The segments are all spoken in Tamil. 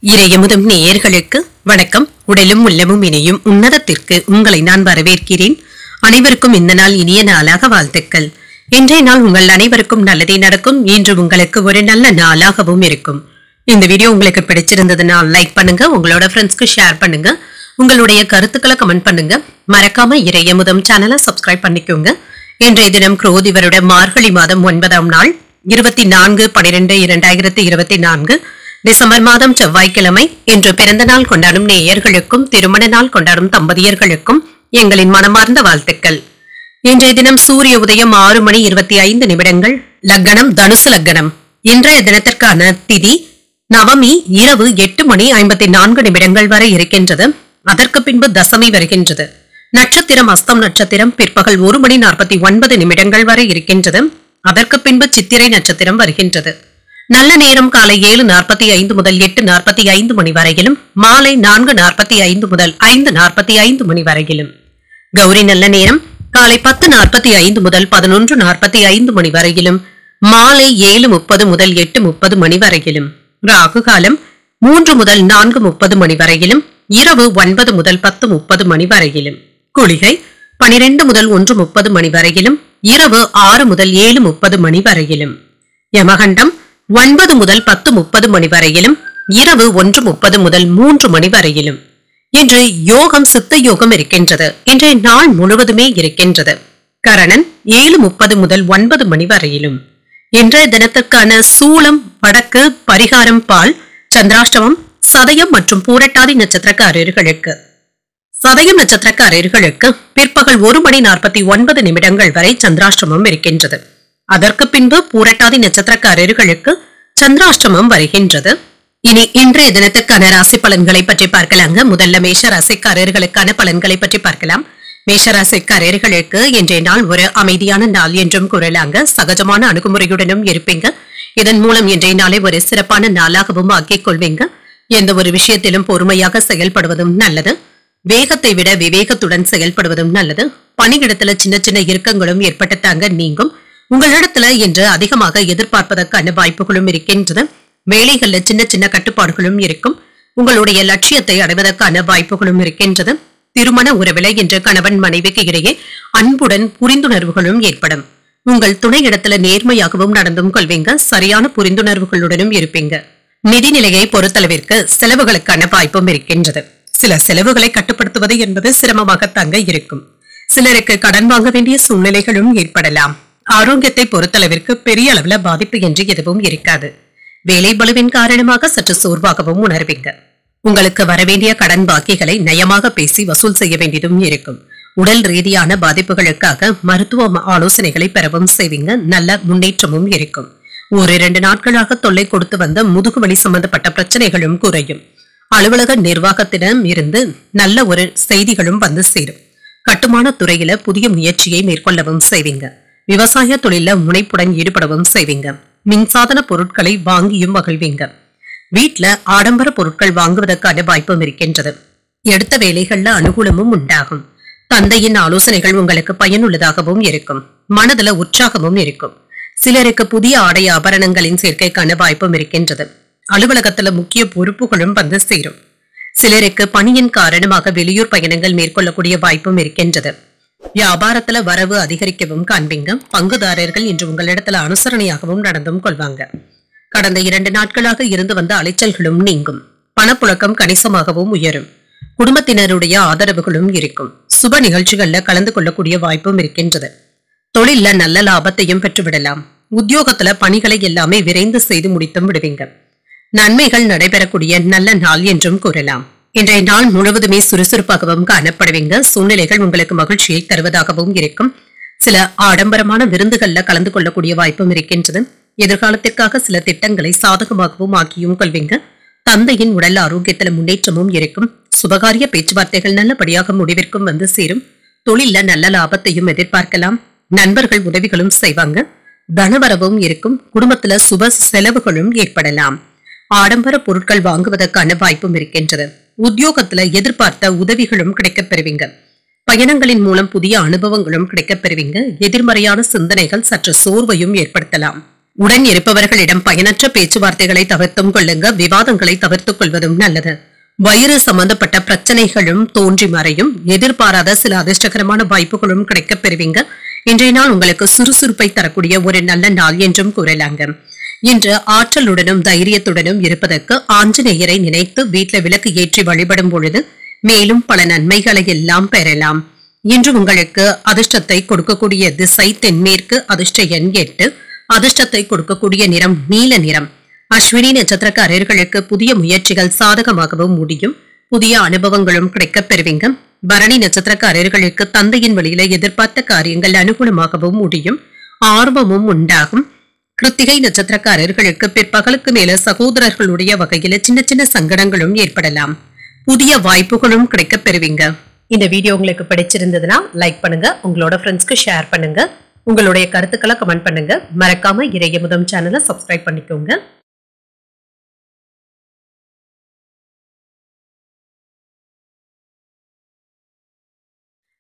இறையமுதம் நேயர்களுக்கு வணக்கம். உடலும் உள்ளமும் இணையும் உன்னதத்திற்கு உங்களை நான் வரவேற்கிறேன். அனைவருக்கும் இந்த நாள் இனிய நாளாக வாழ்த்துக்கள். இன்றைய நாள் உங்கள் அனைவருக்கும் நல்லதே நடக்கும். இன்று உங்களுக்கு ஒரு நல்ல நாளாகவும் இருக்கும். இந்த வீடியோ உங்களுக்கு பிடிச்சிருந்ததுன்னா லைக் பண்ணுங்க, உங்களோட ஃப்ரெண்ட்ஸ்க்கு ஷேர் பண்ணுங்க, உங்களுடைய கருத்துக்களை கமெண்ட் பண்ணுங்க. மறக்காம இறையமுதம் சேனலை சப்ஸ்கிரைப் பண்ணிக்கோங்க. இன்றைய தினம் குரோதி வருட மார்கழி மாதம் 9ஆம் நாள் 24/12/2024 டிசம்பர் மாதம் செவ்வாய்க்கிழமை. இன்று பிறந்த நாள் கொண்டாடும் நேயர்களுக்கும் திருமண நாள் கொண்டாடும் தம்பதியர்களுக்கும் எங்களின் மனமார்ந்த வாழ்த்துக்கள். இன்றைய தினம் சூரிய உதயம் 6:25. லக்னம் தனுசு லக்னம். இன்றைய தினத்திற்கான திதி நவமி இரவு 8:54 வரை இருக்கின்றது. அதற்கு பின்பு தசமி வருகின்றது. நட்சத்திரம் அஸ்தம் நட்சத்திரம் பிற்பகல் 1:49 வரை இருக்கின்றது. அதற்கு பின்பு சித்திரை நட்சத்திரம் வருகின்றது. நல்ல நேரம் காலை 7:45 முதல் 8:45 மணி வரையிலும், மாலை 4:45 முதல் 5:45 மணி வரையிலும். கௌரி நல்ல நேரம் காலை 10:45 முதல் 11:45 மணி வரையிலும், மாலை 7:30 முதல் 8:30 மணி வரையிலும். ராகு காலம் 3 முதல் 4:30 மணி வரையிலும், இரவு 9 முதல் 10:30 மணி வரையிலும். குளிகை 12 முதல் 1:30 மணி வரையிலும், இரவு 6 முதல் 7:30 மணி வரையிலும். யமகண்டம் 9 முதல் 10:30 மணி வரையிலும், இரவு 1:30 முதல் 3 மணி வரையிலும். இன்று யோகம் சித்த யோகம் இருக்கின்றது. இன்றைய நாள் முழுவதுமே இருக்கின்றது. கரணன் 7:30 முதல் 9 மணி வரையிலும். இன்றைய தினத்திற்கான சூலம் வடக்கு, பரிகாரம் பால், சந்திராஷ்டமம் சதயம் மற்றும் பூரட்டாதி நட்சத்திரக்காரர்களுக்கு. சதயம் நட்சத்திரக்காரர்களுக்கு பிற்பகல் 1:49 வரை சந்திராஷ்டமம் இருக்கின்றது. அதற்கு பின்பு பூரட்டாதி நட்சத்திரக்காரர்களுக்கு சந்திராஷ்டமம் வருகின்றது. இனி இன்றைய தினத்துக்கான ராசி பலன்களை பற்றி பார்க்கலாங்க. முதல்ல மேஷ ராசிக்காரர்களுக்கான பலன்களை பற்றி பார்க்கலாம். மேஷ ராசிக்காரர்களுக்கு இன்றைய நாள் ஒரு அமைதியான நாள் என்றும் கூறலாங்க. சகஜமான அணுகுமுறையுடனும் இருப்பீங்க. இதன் மூலம் இன்றைய நாளை ஒரு சிறப்பான நாளாகவும் ஆக்கிக் கொள்வீங்க. எந்த ஒரு விஷயத்திலும் பொறுமையாக செயல்படுவதும் நல்லது. வேகத்தை விட விவேகத்துடன் செயல்படுவதும் நல்லது. பணியிடத்துல சின்ன சின்ன இறுக்கங்களும் ஏற்பட்டுத்தாங்க நீங்கும். உங்களிடத்துல இன்று அதிகமாக எதிர்பார்ப்பதற்கான வாய்ப்புகளும் இருக்கின்றது. வேலைகள்ல சின்ன சின்ன கட்டுப்பாடுகளும் இருக்கும். உங்களுடைய லட்சியத்தை அடைவதற்கான வாய்ப்புகளும் இருக்கின்றது. திருமண உறவில இன்று கணவன் மனைவிக்கு இடையே அன்புடன் புரிந்துணர்வுகளும் ஏற்படும். உங்கள் துணையிடத்துல நேர்மையாகவும் நடந்தும் கொள்வீங்க. சரியான புரிந்துணர்வுகளுடனும் இருப்பீங்க. நிதிநிலையை பொறுத்தளவிற்கு செலவுகளுக்கான வாய்ப்பும் இருக்கின்றது. சில செலவுகளை கட்டுப்படுத்துவது என்பது சிரமமாகத்தாங்க இருக்கும். சிலருக்கு கடன் வாங்க வேண்டிய சூழ்நிலைகளும் ஏற்படலாம். ஆரோக்கியத்தை பொறுத்தளவிற்கு பெரிய அளவுல பாதிப்பு என்று எதுவும் இருக்காது. வேலை பளுவின் காரணமாக சற்று சோர்வாகவும் உணர்வீங்க. உங்களுக்கு வரவேண்டிய கடன் பாக்கிகளை நயமாக பேசி வசூல் செய்ய வேண்டியதும் இருக்கும். உடல் ரீதியான பாதிப்புகளுக்காக மருத்துவ ஆலோசனைகளை பெறவும் செய்வீங்க. நல்ல முன்னேற்றமும் இருக்கும். 1-2 நாட்களாக தொல்லை கொடுத்து வந்த முதுகுவலி சம்பந்தப்பட்ட பிரச்சனைகளும் குறையும். அலுவலக நிர்வாகத்திடம் இருந்து நல்ல ஒரு செய்திகளும் வந்து சேரும். கட்டுமான துறையில புதிய முயற்சியை மேற்கொள்ளவும் செய்வீங்க. விவசாய தொழில முனைப்புடன் ஈடுபடவும் செய்வீங்க. மின்சாதன பொருட்களை வாங்கியும் மகிழ்வீங்க. வீட்டுல ஆடம்பர பொருட்கள் வாங்குவதற்கான வாய்ப்பும் இருக்கின்றது. எடுத்த வேலைகள்ல அனுகூலமும் உண்டாகும். தந்தையின் ஆலோசனைகள் உங்களுக்கு பயனுள்ளதாகவும் இருக்கும். மனதுல உற்சாகமும் இருக்கும். சிலருக்கு புதிய ஆடை ஆபரணங்களின் சேர்க்கைக்கான வாய்ப்பும் இருக்கின்றது. அலுவலகத்துல முக்கிய பொறுப்புகளும் வந்து சேரும். சிலருக்கு பணியின் காரணமாக வெளியூர் பயணங்கள் மேற்கொள்ளக்கூடிய வாய்ப்பும் இருக்கின்றது. வியாபாரத்துல வரவு அதிகரிக்கவும் காண்பீங்க. பங்குதாரர்கள் இன்று உங்களிடத்துல அனுசரணையாகவும் நடந்தும் கொள்வாங்க. கடந்த 2 நாட்களாக இருந்து வந்த அலைச்சல்களும் நீங்கும். பணப்புழக்கம் கணிசமாகவும் உயரும். குடும்பத்தினருடைய ஆதரவுகளும் இருக்கும். சுப நிகழ்ச்சிகள்ல கலந்து கொள்ளக்கூடிய வாய்ப்பும் இருக்கின்றது. தொழில்ல நல்ல லாபத்தையும் பெற்றுவிடலாம். உத்தியோகத்துல பணிகளை எல்லாமே விரைந்து செய்து முடித்தும் விடுவீங்க. நன்மைகள் நடைபெறக்கூடிய நல்ல நாள் என்றும் கூறலாம். இன்றைய நாள் முழுவதுமே சுறுசுறுப்பாகவும் காணப்படுவீங்க. சூழ்நிலைகள் உங்களுக்கு மகிழ்ச்சியை தருவதாகவும் இருக்கும். சில ஆடம்பரமான விருந்துகள்ல கலந்து கொள்ளக்கூடிய வாய்ப்பும் இருக்கின்றது. எதிர்காலத்திற்காக சில திட்டங்களை சாதகமாகவும் ஆக்கியும் கொள்வீங்க. தந்தையின் உடல் ஆரோக்கியத்துல முன்னேற்றமும் இருக்கும். சுபகாரிய பேச்சுவார்த்தைகள் நல்லபடியாக முடிவிற்கும் வந்து சேரும். தொழில்ல நல்ல லாபத்தையும் எதிர்பார்க்கலாம். நண்பர்கள் உதவிகளும் செய்வாங்க. தனவரவும் இருக்கும். குடும்பத்துல சுப செலவுகளும் ஏற்படலாம். ஆடம்பர பொருட்கள் வாங்குவதற்கான வாய்ப்பும் இருக்கின்றது. உத்தியோகத்துல எதிர்பார்த்த உதவிகளும் கிடைக்கப் பெறுவீங்க. பயணங்களின் மூலம் புதிய அனுபவங்களும் கிடைக்கப் பெறுவீங்க. எதிர்மறையான சிந்தனைகள் சற்று சோர்வையும் ஏற்படுத்தலாம். உடன் இருப்பவர்களிடம் பயனற்ற பேச்சுவார்த்தைகளை தவிர்த்தும் கொள்ளுங்க. விவாதங்களை தவிர்த்துக் கொள்வதும் நல்லது. வயிறு சம்பந்தப்பட்ட பிரச்சனைகளும் தோன்றி மறையும். எதிர்பாராத சில அதிர்ஷ்டகரமான வாய்ப்புகளும் கிடைக்கப் பெறுவீங்க. இன்றைய நாள் உங்களுக்கு சுறுசுறுப்பை தரக்கூடிய ஒரு நல்ல நாள் என்றும் கூறலாங்க. இன்று ஆற்றலுடனும் தைரியத்துடனும் இருப்பதற்கு ஆஞ்சநேயரை நினைத்து வீட்டில் விளக்கு ஏற்றி வழிபடும் பொழுது மேலும் பல நன்மைகளை எல்லாம் பெறலாம். இன்று உங்களுக்கு அதிர்ஷ்டத்தை கொடுக்கக்கூடிய திசை தென்மேற்கு. அதிர்ஷ்ட எண் 8. அதிர்ஷ்டத்தை கொடுக்கக்கூடிய நிறம் நீல நிறம். அஸ்வினி நட்சத்திரக்காரர்களுக்கு புதிய முயற்சிகள் சாதகமாகவும் முடியும். புதிய அனுபவங்களும் கிடைக்கப் பெறுவீங்க. பரணி நட்சத்திரக்காரர்களுக்கு தந்தையின் வழியில எதிர்பார்த்த காரியங்கள் அனுகூலமாகவும் முடியும். ஆர்வமும் உண்டாகும். கிருத்திகை நட்சத்திரக்காரர்களுக்கு பிற்பகலுக்கு மேல சகோதரர்களுடைய வகையில சின்ன சின்ன சங்கடங்களும் ஏற்படலாம். புதிய வாய்ப்புகளும் கிடைக்கப் பெறுவீங்க. இந்த வீடியோ உங்களுக்கு பிடிச்சிருந்ததுன்னா லைக் பண்ணுங்க. உங்களோட ஃப்ரெண்ட்ஸ்க்கு ஷேர் பண்ணுங்க. உங்களுடைய கருத்துக்களை கமெண்ட் பண்ணுங்க. மறக்காம இறையமுதம் சேனலை சப்ஸ்கிரைப் பண்ணிக்கோங்க.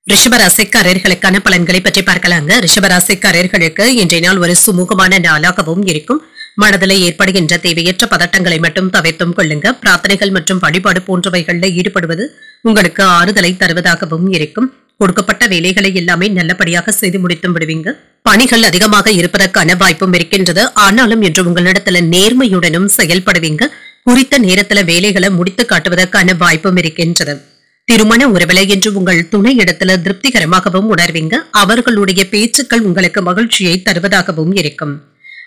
ரிஷபராசிக்காரர்களுக்கான பலன்களை பற்றி பார்க்கலாங்க. ரிஷபராசிக்காரர்களுக்கு இன்றைய நாள் ஒரு சுமூகமான நாளாகவும் இருக்கும். மனதில் ஏற்படுகின்ற தேவையற்ற பதட்டங்களை மட்டும் தவிர்த்தும் கொள்ளுங்க. பிரார்த்தனைகள் மற்றும் வழிபாடு போன்றவைகளில் ஈடுபடுவது உங்களுக்கு ஆறுதலை தருவதாகவும் இருக்கும். கொடுக்கப்பட்ட வேலைகளை எல்லாமே நல்லபடியாக செய்து முடித்தும் விடுவீங்க. பணிகள் அதிகமாக இருப்பதற்கான வாய்ப்பும் இருக்கின்றது. ஆனாலும் இன்று உங்களிடத்துல நேர்மையுடனும் செயல்படுவீங்க. குறித்த நேரத்துல வேலைகளை முடித்து காட்டுவதற்கான வாய்ப்பும் இருக்கின்றது. திருமண உறவில என்று உங்கள் துணை இடத்துல திருப்திகரமாகவும் உணர்வீங்க. அவர்களுடைய பேச்சுக்கள் உங்களுக்கு மகிழ்ச்சியை தருவதாகவும் இருக்கும்.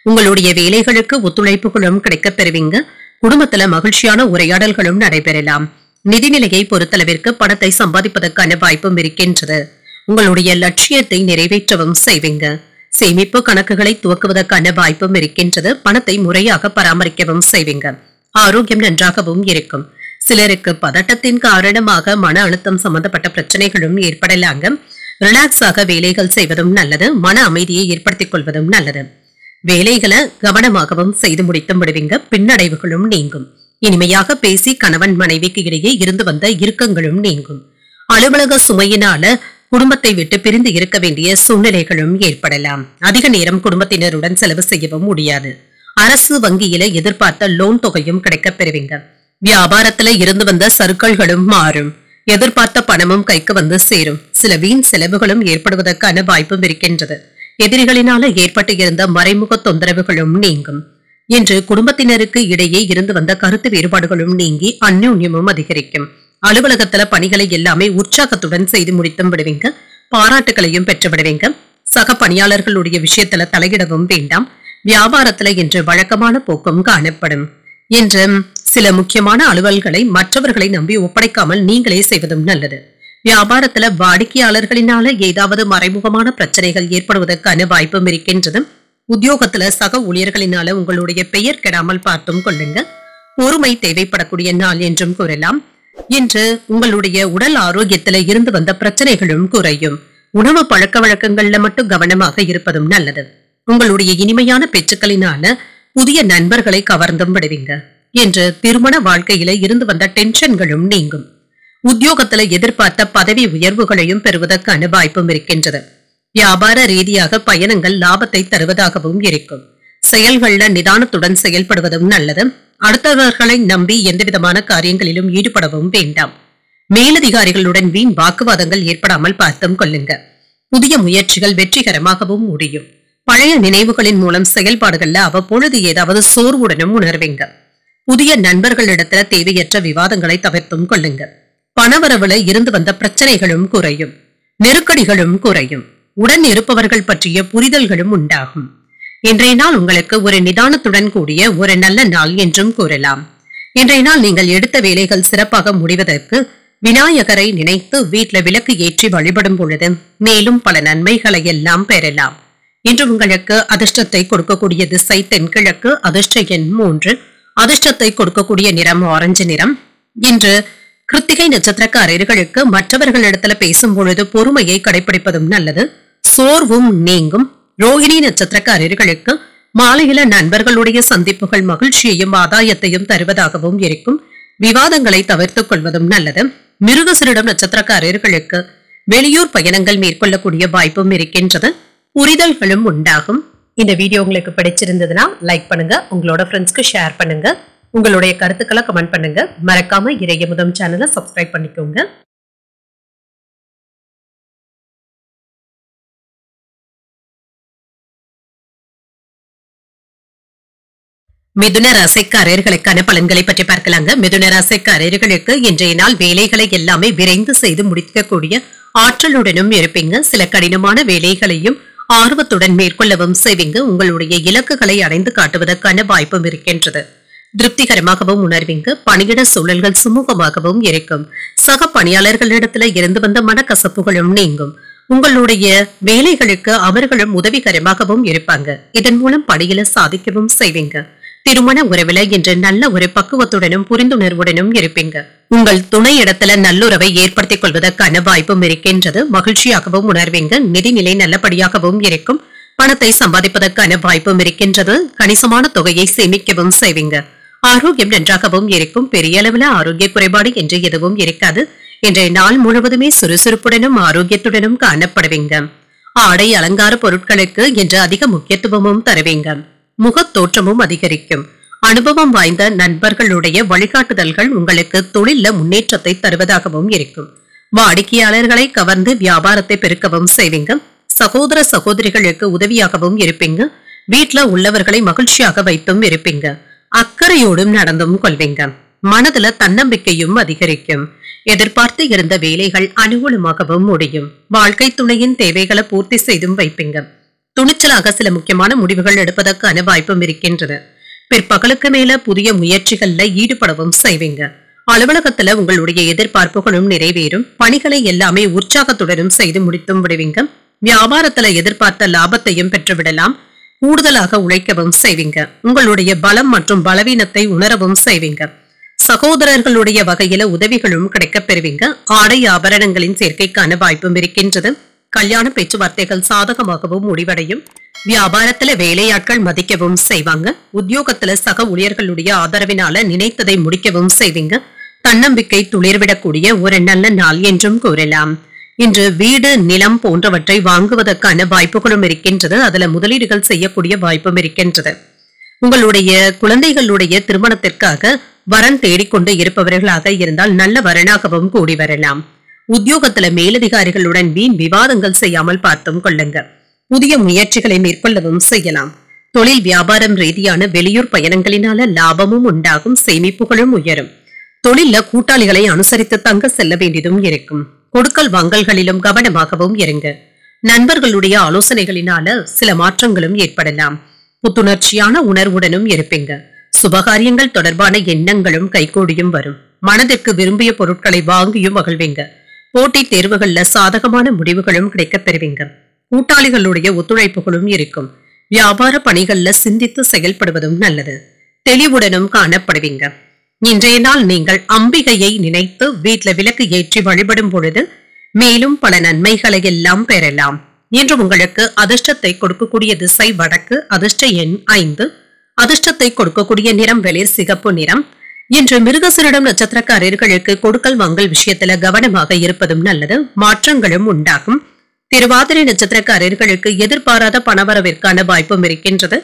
உங்களுடைய வேலைகளுக்கு ஒத்துழைப்புகளும் கிடைக்கப் பெறுவீங்க. குடும்பத்துல மகிழ்ச்சியான உரையாடல்களும் நடைபெறலாம். நிதிநிலையை பொறுத்தளவிற்கு பணத்தை சம்பாதிப்பதற்கான வாய்ப்பும் இருக்கின்றது. உங்களுடைய லட்சியத்தை நிறைவேற்றவும் செய்வீங்க. சேமிப்பு கணக்குகளை துவக்குவதற்கான வாய்ப்பும் இருக்கின்றது. பணத்தை முறையாக பராமரிக்கவும் செய்வீங்க. ஆரோக்கியம் நன்றாகவும் இருக்கும். சிலருக்கு பதட்டத்தின் காரணமாக மன அழுத்தம் சம்பந்தப்பட்ட பிரச்சனைகளும் ஏற்படலாங்க. ரிலாக்ஸாக வேலைகள் செய்வதும் நல்லது. மன அமைதியை ஏற்படுத்திக் கொள்வதும் நல்லது. வேலைகளை கவனமாகவும் செய்து முடித்தும் விடுவீங்க. பின்னடைவுகளும் நீங்கும். இனிமையாக பேசி கணவன் மனைவிக்கு இடையே இருந்து வந்த இறுக்கங்களும் நீங்கும். அலுவலக சுமையினால குடும்பத்தை விட்டு பிரிந்து இருக்க வேண்டிய சூழ்நிலைகளும் ஏற்படலாம். அதிக நேரம் குடும்பத்தினருடன் செலவு செய்யவும் முடியாது. அரசு வங்கியில எதிர்பார்த்த லோன் தொகையும் கிடைக்கப் பெறுவீங்க. வியாபாரத்துல இருந்து வந்த சறுக்கல்களும் மாறும். எதிர்பார்த்த பணமும் கைக்கு வந்து சேரும். சில வீண் செலவுகளும் ஏற்படுவதற்கான வாய்ப்பும் இருக்கின்றது. எதிரிகளினால ஏற்பட்டு இருந்த மறைமுக தொந்தரவுகளும் நீங்கும். இன்று குடும்பத்தினருக்கு இடையே இருந்து வந்த கருத்து வேறுபாடுகளும் நீங்கி அந்யோன்யமும் அதிகரிக்கும். அலுவலகத்துல பணிகளை எல்லாமே உற்சாகத்துடன் செய்து முடித்தும் விடுவீங்க. பாராட்டுகளையும் பெற்று விடுவீங்க. சக பணியாளர்களுடைய விஷயத்துல தலையிடவும் வேண்டாம். வியாபாரத்துல இன்று வழக்கமான போக்கும் காணப்படும். இன்று சில முக்கியமான அலுவல்களை மற்றவர்களை நம்பி ஒப்படைக்காமல் நீங்களே செய்வதும் நல்லது. வியாபாரத்துல வாடிக்கையாளர்களினால ஏதாவது மறைமுகமான பிரச்சனைகள் ஏற்படுவதற்கான வாய்ப்பும் இருக்கின்றது. உத்தியோகத்துல சக ஊழியர்களினால உங்களுடைய பெயர் கெடாமல் பார்த்தும் கொள்ளுங்க. பொறுமை தேவைப்படக்கூடிய நாள் என்றும் கூறலாம். இன்று உங்களுடைய உடல் ஆரோக்கியத்துல இருந்து வந்த பிரச்சனைகளும் குறையும். உணவு பழக்க வழக்கங்கள்ல மட்டும் கவனமாக இருப்பதும் நல்லது. உங்களுடைய இனிமையான பேச்சுக்களினால புதிய நண்பர்களை கவர்ந்தும் விடுவீங்க. இன்று திருமண வாழ்க்கையில இருந்து வந்த டென்ஷன்களும் நீங்கும். உத்தியோகத்துல எதிர்பார்த்த பதவி உயர்வுகளையும் பெறுவதற்கான வாய்ப்பும் இருக்கின்றது. வியாபார ரீதியாக பயணங்கள் லாபத்தை தருவதாகவும் இருக்கும். செயல்கள்ல நிதானத்துடன் செயல்படுவதும் நல்லது. அடுத்தவர்களை நம்பி எந்தவிதமான காரியங்களிலும் ஈடுபடவும் வேண்டாம். மேலதிகாரிகளுடன் வீண் வாக்குவாதங்கள் ஏற்படாமல் பார்த்தும் கொள்ளுங்க. புதிய முயற்சிகள் வெற்றிகரமாகவும் முடியும். பழைய நினைவுகளின் மூலம் செயல்பாடுகள்ல அவ்வப்பொழுது ஏதாவது சோர்வுடனும் உணர்வீங்க. புதிய நண்பர்களிடத்துல தேவையற்ற விவாதங்களை தவிர்த்தும் கொள்ளுங்க. பணவரவுல இருந்து வந்த பிரச்சனைகளும் குறையும். நெருக்கடிகளும் குறையும். உடன் இருப்பவர்கள் பற்றிய புரிதல்களும் உண்டாகும். இன்றைய நாள் உங்களுக்கு ஒரு நிதானத்துடன் கூடிய ஒரு நல்ல நாள் என்றும் கூறலாம். இன்றைய நாள் நீங்கள் எடுத்த வேலைகள் சிறப்பாக முடிவதற்கு விநாயகரை நினைத்து வீட்டுல விளக்கு ஏற்றி வழிபடும் பொழுது மேலும் பல நன்மைகளை எல்லாம் பெறலாம். இன்று உங்களுக்கு அதிர்ஷ்டத்தை கொடுக்கக்கூடிய திசை தென்கிழக்கு. அதிர்ஷ்ட எண் 3. அதிர்ஷ்டத்தை கொடுக்கக்கூடிய நிறம் ஆரஞ்சு நிறம். இன்று கிருத்திகை நட்சத்திரக்காரர்களுக்கு மற்றவர்களிடத்துல பேசும் பொழுது பொறுமையை கடைபிடிப்பதும் நல்லது. சோர்வும் நீங்கும். ரோஹிணி நட்சத்திரக்காரர்களுக்கு மாலையில நண்பர்களுடைய சந்திப்புகள் மகிழ்ச்சியையும் ஆதாயத்தையும் தருவதாகவும் இருக்கும். விவாதங்களை தவிர்த்துக் கொள்வதும் நல்லது. மிருகசீரிடம் நட்சத்திரக்காரர்களுக்கு வெளியூர் பயணங்கள் மேற்கொள்ளக்கூடிய வாய்ப்பும் இருக்கின்றது. புரிதல்களும் உண்டாகும். இந்த வீடியோ உங்களுக்கு பிடிச்சிருந்ததுன்னா லைக் பண்ணுங்க, உங்களோட ஃப்ரெண்ட்ஸ்க்கு ஷேர் பண்ணுங்க, உங்களுடைய கருத்துக்களை கமெண்ட் பண்ணுங்க. மறக்காம இறையமுதம் சேனலை சப்ஸ்கிரைப் பண்ணிக்கோங்க. மிதுன ராசிக்காரர்களுக்கான பலன்களை பற்றி பார்க்கலாங்க. மிதுன ராசிக்காரர்களுக்கு இன்றைய நாள் வேலைகளை எல்லாமே விரைந்து செய்து முடிக்கக்கூடிய ஆற்றலுடனும் இருப்பீங்க. சில கடினமான வேலைகளையும் ஆர்வத்துடன் மேற்கொள்ளவும் செய்வீங்க. உங்களுடைய இலக்குகளை அடைந்து காட்டுவதற்கான வாய்ப்பும் இருக்கின்றது. திருப்திகரமாகவும் உணர்வீங்க. பணியிட சூழல்கள் சுமூகமாகவும் இருக்கும். சக பணியாளர்களிடத்துல இருந்து வந்த மனக்கசப்புகளும் நீங்கும். உங்களுடைய வேலைகளுக்கு அவர்களும் உதவிகரமாகவும் இருப்பாங்க. இதன் மூலம் பணியில சாதிக்கவும் செய்வீங்க. திருமண உறவுல இன்று நல்ல ஒரு பக்குவத்துடனும் புரிந்துணர்வுடனும் இருப்பீங்க. உங்கள் துணை இடத்துல நல்லுறவை ஏற்படுத்திக் கொள்வதற்கான வாய்ப்பும் இருக்கின்றது. மகிழ்ச்சியாகவும் உணர்வீங்க. நிதிநிலை நல்லபடியாகவும் இருக்கும். பணத்தை சம்பாதிப்பதற்கான வாய்ப்பும் இருக்கின்றது. கணிசமான தொகையை சேமிக்கவும் செய்வீங்க. ஆரோக்கியம் நன்றாகவும் இருக்கும். பெரிய அளவுல ஆரோக்கிய குறைபாடு என்று எதுவும் இருக்காது. இன்றைய நாள் முழுவதுமே சுறுசுறுப்புடனும் ஆரோக்கியத்துடனும் காணப்படுவீங்க. ஆடை அலங்கார பொருட்களுக்கு இன்று அதிக முக்கியத்துவமும் தருவீங்க. முகத்தோற்றமும் அதிகரிக்கும். அனுபவம் வாய்ந்த நண்பர்களுடைய வழிகாட்டுதல்கள் உங்களுக்கு தொழில முன்னேற்றத்தை தருவதாகவும் இருக்கும். வாடிக்கையாளர்களை கவர்ந்து வியாபாரத்தை பெருக்கவும் செய்வீங்க. சகோதர சகோதரிகளுக்கு உதவியாகவும் இருப்பீங்க. வீட்டுல உள்ளவர்களை மகிழ்ச்சியாக வைத்தும் இருப்பீங்க. அக்கறையோடும் நடந்தும் கொள்வீங்க. மனதுல தன்னம்பிக்கையும் அதிகரிக்கும். எதிர்பார்த்து இருந்த வேலைகள் அனுகூலமாகவும் முடியும். வாழ்க்கை துணையின் தேவைகளை பூர்த்தி செய்தும் வைப்பீங்க. துணிச்சலாக சில முக்கியமான முடிவுகள் எடுப்பதற்கான வாய்ப்பும் இருக்கின்றது. பிற்பகலுக்கு மேல புதிய முயற்சிகள்ல ஈடுபடவும் செய்வீங்க. அலுவலகத்துல உங்களுடைய எதிர்பார்ப்புகளும் நிறைவேறும். பணிகளை எல்லாமே உற்சாகத்துடனும் செய்து முடித்தும் விடுவீங்க. வியாபாரத்துல எதிர்பார்த்த லாபத்தையும் பெற்றுவிடலாம். கூடுதலாக உழைக்கவும் செய்வீங்க. உங்களுடைய பலம் மற்றும் பலவீனத்தை உணரவும் செய்வீங்க. சகோதரர்களுடைய வகையில உதவிகளும் கிடைக்கப் பெறுவீங்க. ஆடை ஆபரணங்களின் சேர்க்கைக்கான வாய்ப்பும் இருக்கின்றது. கல்யாண பேச்சுவார்த்தைகள் சாதகமாகவும் முடிவடையும். வியாபாரத்துல வேலையாட்கள் மதிக்கவும் செய்வாங்க. உத்தியோகத்துல சக ஊழியர்களுடைய ஆதரவினால நினைத்ததை முடிக்கவும் செய்வீங்க. தன்னம்பிக்கை துளிர்விடக்கூடிய ஒரு நல்ல நாள் என்றும் கூறலாம். இன்று வீடு, நிலம் போன்றவற்றை வாங்குவதற்கான வாய்ப்புகளும் இருக்கின்றது. அதுல முதலீடுகள் செய்யக்கூடிய வாய்ப்பும் இருக்கின்றது. உங்களுடைய குழந்தைகளுடைய திருமணத்திற்காக வரன் தேடிக்கொண்டு இருப்பவர்களாக இருந்தால் நல்ல வரனாகவும் கூடி வரலாம். உத்தியோகத்துல மேலதிகாரிகளுடன் வீண் விவாதங்கள் செய்யாமல் பார்த்தும் கொள்ளுங்க. புதிய முயற்சிகளை மேற்கொள்ளவும் செய்யலாம். தொழில் வியாபாரம் ரீதியான வெளியூர் பயணங்களினால லாபமும் உண்டாகும். சேமிப்புகளும் உயரும். தொழில கூட்டாளிகளை அனுசரித்து தங்க செல்ல வேண்டியதும் இருக்கும். கொடுக்கல் வாங்கல்களிலும் கவனமாகவும் இருங்க. நண்பர்களுடைய ஆலோசனைகளினால சில மாற்றங்களும் ஏற்படலாம். புத்துணர்ச்சியான உணர்வுடனும் இருப்பீங்க. சுபகாரியங்கள் தொடர்பான எண்ணங்களும் கைகூடியும் வரும். மனதிற்கு விரும்பிய பொருட்களை வாங்கியும் மகிழ்வீங்க. போட்டித் தேர்வுகள்ல சாதகமான முடிவுகளும் கிடைக்கப் பெறுவீங்க. கூட்டாளிகளுடைய ஒத்துழைப்புகளும் இருக்கும். வியாபார பணிகள்ல சிந்தித்து செயல்படுவதும் நல்லது. தெளிவுடனும் காணப்படுவீங்க. இன்றைய நாள் நீங்கள் அம்பிகையை நினைத்து வீட்டுல விளக்கு ஏற்றி வழிபடும் பொழுது மேலும் பல நன்மைகளை எல்லாம் பெறலாம். இன்று உங்களுக்கு அதிர்ஷ்டத்தை கொடுக்கக்கூடிய திசை வடக்கு. அதிர்ஷ்ட எண் 5. அதிர்ஷ்டத்தை கொடுக்கக்கூடிய நிறம் வெளிர் சிகப்பு நிறம். இன்று மிருகசீரிடம் நட்சத்திரக்காரர்களுக்கு கொடுக்கல் வாங்கல் விஷயத்துல கவனமாக இருப்பதும் நல்லது. மாற்றங்களும் உண்டாகும். திருவாதிரை நட்சத்திரக்காரர்களுக்கு எதிர்பாராத பணவரவிற்கான வாய்ப்பும் இருக்கின்றது.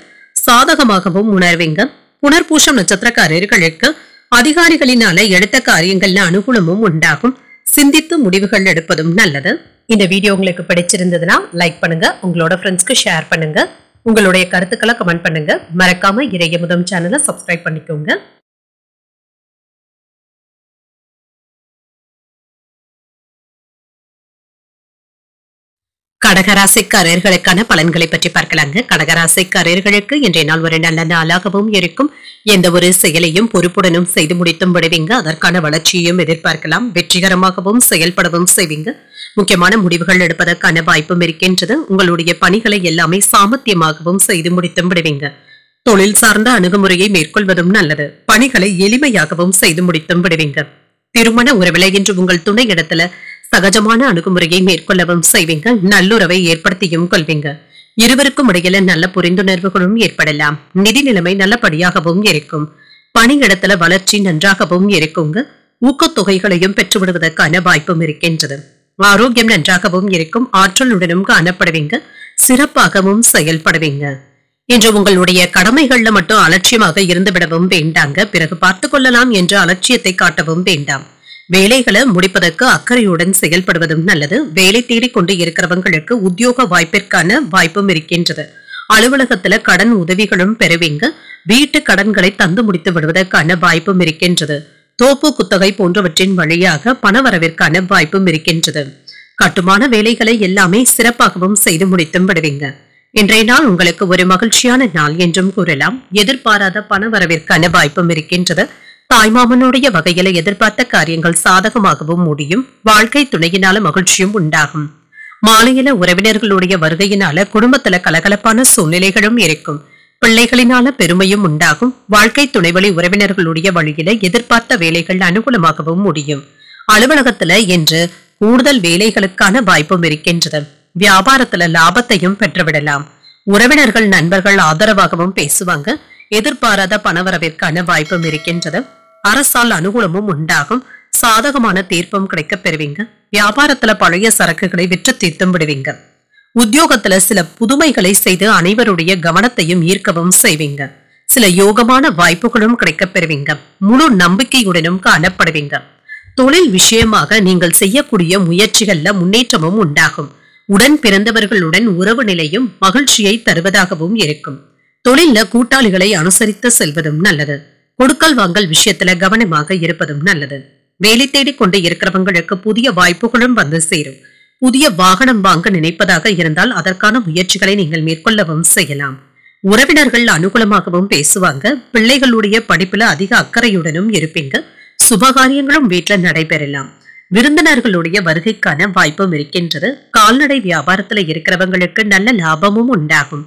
சாதகமாகவும் உணர்வீங்க. புனர்பூசம் நட்சத்திரக்காரர்களுக்கு அதிகாரிகளினால எடுத்த காரியங்கள்ல அனுகூலமும் உண்டாகும். சிந்தித்து முடிவுகள் எடுப்பதும் நல்லது. இந்த வீடியோ உங்களுக்கு பிடிச்சிருந்ததுன்னா லைக் பண்ணுங்க, உங்களோட ஃப்ரெண்ட்ஸ்க்கு ஷேர் பண்ணுங்க, உங்களுடைய கருத்துக்களை கமெண்ட் பண்ணுங்க. மறக்காம இறையமுதம் சேனலை சப்ஸ்கிரைப் பண்ணிக்கோங்க. கடகராசிக்காரர்களுக்கான பலன்களை பற்றி பார்க்கலாங்க. கடகராசிக்காரர்களுக்கு இன்றைய நாள் ஒரு நல்ல நாளாகவும் இருக்கும். எந்த ஒரு செயலையும் பொறுப்புடனும் செய்து முடித்தும் விடுவீங்க. அதற்கான வளர்ச்சியையும் எதிர்பார்க்கலாம். வெற்றிகரமாகவும் செயல்படவும் செய்வீங்க. முக்கியமான முடிவுகள் எடுப்பதற்கான வாய்ப்பும் இருக்கின்றது. உங்களுடைய பணிகளை எல்லாமே சாமர்த்தியமாகவும் செய்து முடித்தும் விடுவீங்க. தொழில் சார்ந்த அணுகுமுறையை மேற்கொள்வதும் நல்லது. பணிகளை எளிமையாகவும் செய்து முடித்தும் விடுவீங்க. திருமண உறவுல இன்று உங்கள் துணை இடத்துல சகஜமான அணுகுமுறையை மேற்கொள்ளவும் செய்வீங்க. நல்லுறவை ஏற்படுத்தியும் கொள்வீங்க. இருவருக்கும் இடையில நல்ல புரிந்துணர்வுகளும் ஏற்படலாம். நிதி நிலைமை நல்லபடியாகவும் இருக்கும். பணியிடத்துல வளர்ச்சி நன்றாகவும் இருக்குங்க. ஊக்கத்தொகைகளையும் பெற்றுவிடுவதற்கான வாய்ப்பும் இருக்கின்றது. ஆரோக்கியம் நன்றாகவும் இருக்கும். ஆற்றலுடனும் காணப்படுவீங்க. சிறப்பாகவும் செயல்படுவீங்க. இன்று உங்களுடைய கடமைகள்ல மட்டும் அலட்சியமாக இருந்து விடவும் வேண்டாங்க. பிறகு பார்த்துக் கொள்ளலாம் என்ற அலட்சியத்தை காட்டவும் வேண்டாம். வேலைகளை முடிப்பதற்கு அக்கறையுடன் செயல்படுவதும் நல்லது. வேலை தேடிக்கொண்டு இருக்கிறவங்களுக்கு உத்தியோக வாய்ப்பிற்கான வாய்ப்பும் இருக்கின்றது. அலுவலகத்துல கடன் உதவிகளும் பெறுவீங்க. வீட்டு கடன்களை தந்து முடித்து விடுவதற்கான வாய்ப்பும் இருக்கின்றது. தோப்பு குத்தகை போன்றவற்றின் வழியாக பணவரவிற்கான வாய்ப்பும் இருக்கின்றது. கட்டுமான வேலைகளை எல்லாமே சிறப்பாகவும் செய்து முடித்தும் விடுவீங்க. இன்றைய நாள் உங்களுக்கு ஒரு மகிழ்ச்சியான நாள் என்றும் கூறலாம். எதிர்பாராத பணவரவிற்கான வாய்ப்பும் இருக்கின்றது. தாய்மாமனுடைய வகையில எதிர்பார்த்த காரியங்கள் சாதகமாகவும் முடியும். வாழ்க்கை துணையினால மகிழ்ச்சியும் உண்டாகும். மாலையில உறவினர்களுடைய வருகையினால குடும்பத்துல கலகலப்பான சூழ்நிலைகளும் இருக்கும். பிள்ளைகளினால பெருமையும் உண்டாகும். வாழ்க்கை துணைவழி உறவினர்களுடைய வழியில எதிர்பார்த்த வேலைகள் அனுகூலமாகவும் முடியும். அலுவலகத்துல இன்று கூடுதல் வேலைகளுக்கான வாய்ப்பும் இருக்கின்றது. வியாபாரத்துல லாபத்தையும் பெற்றுவிடலாம். உறவினர்கள் நண்பர்கள் ஆதரவாகவும் பேசுவாங்க. எதிர்பாராத பணவரவிற்கான வாய்ப்பும் இருக்கின்றது. அரசால் அனுகூலமும் உண்டாகும். சாதகமான தீர்ப்பும் கிடைக்க பெறுவீங்க. வியாபாரத்துல பழைய சரக்குகளை விற்று தீர்த்தும் விடுவீங்க. உத்தியோகத்துல சில புதுமைகளை செய்து அனைவருடைய கவனத்தையும் ஈர்க்கவும் செய்வீங்க. சில யோகமான வாய்ப்புகளும் கிடைக்க பெறுவீங்க. முழு நம்பிக்கையுடனும் காணப்படுவீங்க. தொழில் விஷயமாக நீங்கள் செய்யக்கூடிய முயற்சிகள்ல முன்னேற்றமும் உண்டாகும். உடன் பிறந்தவர்களுடன் உறவு நிலையும் மகிழ்ச்சியை தருவதாகவும் இருக்கும். தொழில கூட்டாளிகளை அனுசரித்து செல்வதும் நல்லது. கொடுக்கல் வாங்கல் விஷயத்துல கவனமாக இருப்பதும் நல்லது. வேலை தேடிக் கொண்டு இருக்கிறவங்களுக்கு புதிய வாய்ப்புகளும் வந்து சேரும். புதிய வாகனம் வாங்க நினைப்பதாக இருந்தால் அதற்கான முயற்சிகளை நீங்கள் மேற்கொள்ளவும் செய்யலாம். உறவினர்கள் அனுகூலமாகவும் பேசுவாங்க. பிள்ளைகளுடைய படிப்புல அதிக அக்கறையுடனும் இருப்பீங்க. சுபகாரியங்களும் வீட்டுல நடைபெறலாம். விருந்தினர்களுடைய வருகைக்கான வாய்ப்பும் இருக்கின்றது. கால்நடை வியாபாரத்துல இருக்கிறவங்களுக்கு நல்ல லாபமும் உண்டாகும்.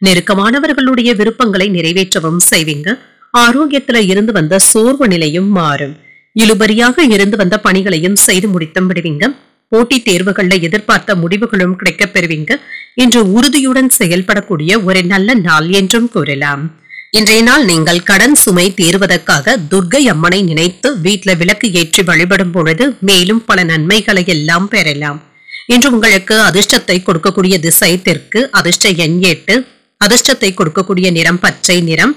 நெருக்கமானவர்களுடைய விருப்பங்களை நிறைவேற்றவும் செய்வீங்க. ஆரோக்கியத்துல இருந்து வந்த சோர்வு நிலையும் மாறும். இழுபறியாக இருந்து வந்த பணிகளையும் செய்து முடித்தும் விடுவீங்க. போட்டித் தேர்வுகள்ல எதிர்பார்த்த முடிவுகளும் கிடைக்க பெறுவீங்க. இன்று உறுதியுடன் செயல்படக்கூடிய ஒரு நல்ல நாள் என்றும் கூறலாம். இன்றைய நாள் நீங்கள் கடன் சுமை தீர்வதற்காக துர்க்கை அம்மனை நினைத்து வீட்டுல விளக்கு ஏற்றி வழிபடும் பொழுது மேலும் பல நன்மைகளை எல்லாம் பெறலாம். இன்று உங்களுக்கு அதிர்ஷ்டத்தை கொடுக்கக்கூடிய திசை தெற்கு. அதிர்ஷ்ட எண் 8. அதிர்ஷ்டத்தை கொடுக்கக்கூடிய நிறம் பச்சை நிறம்.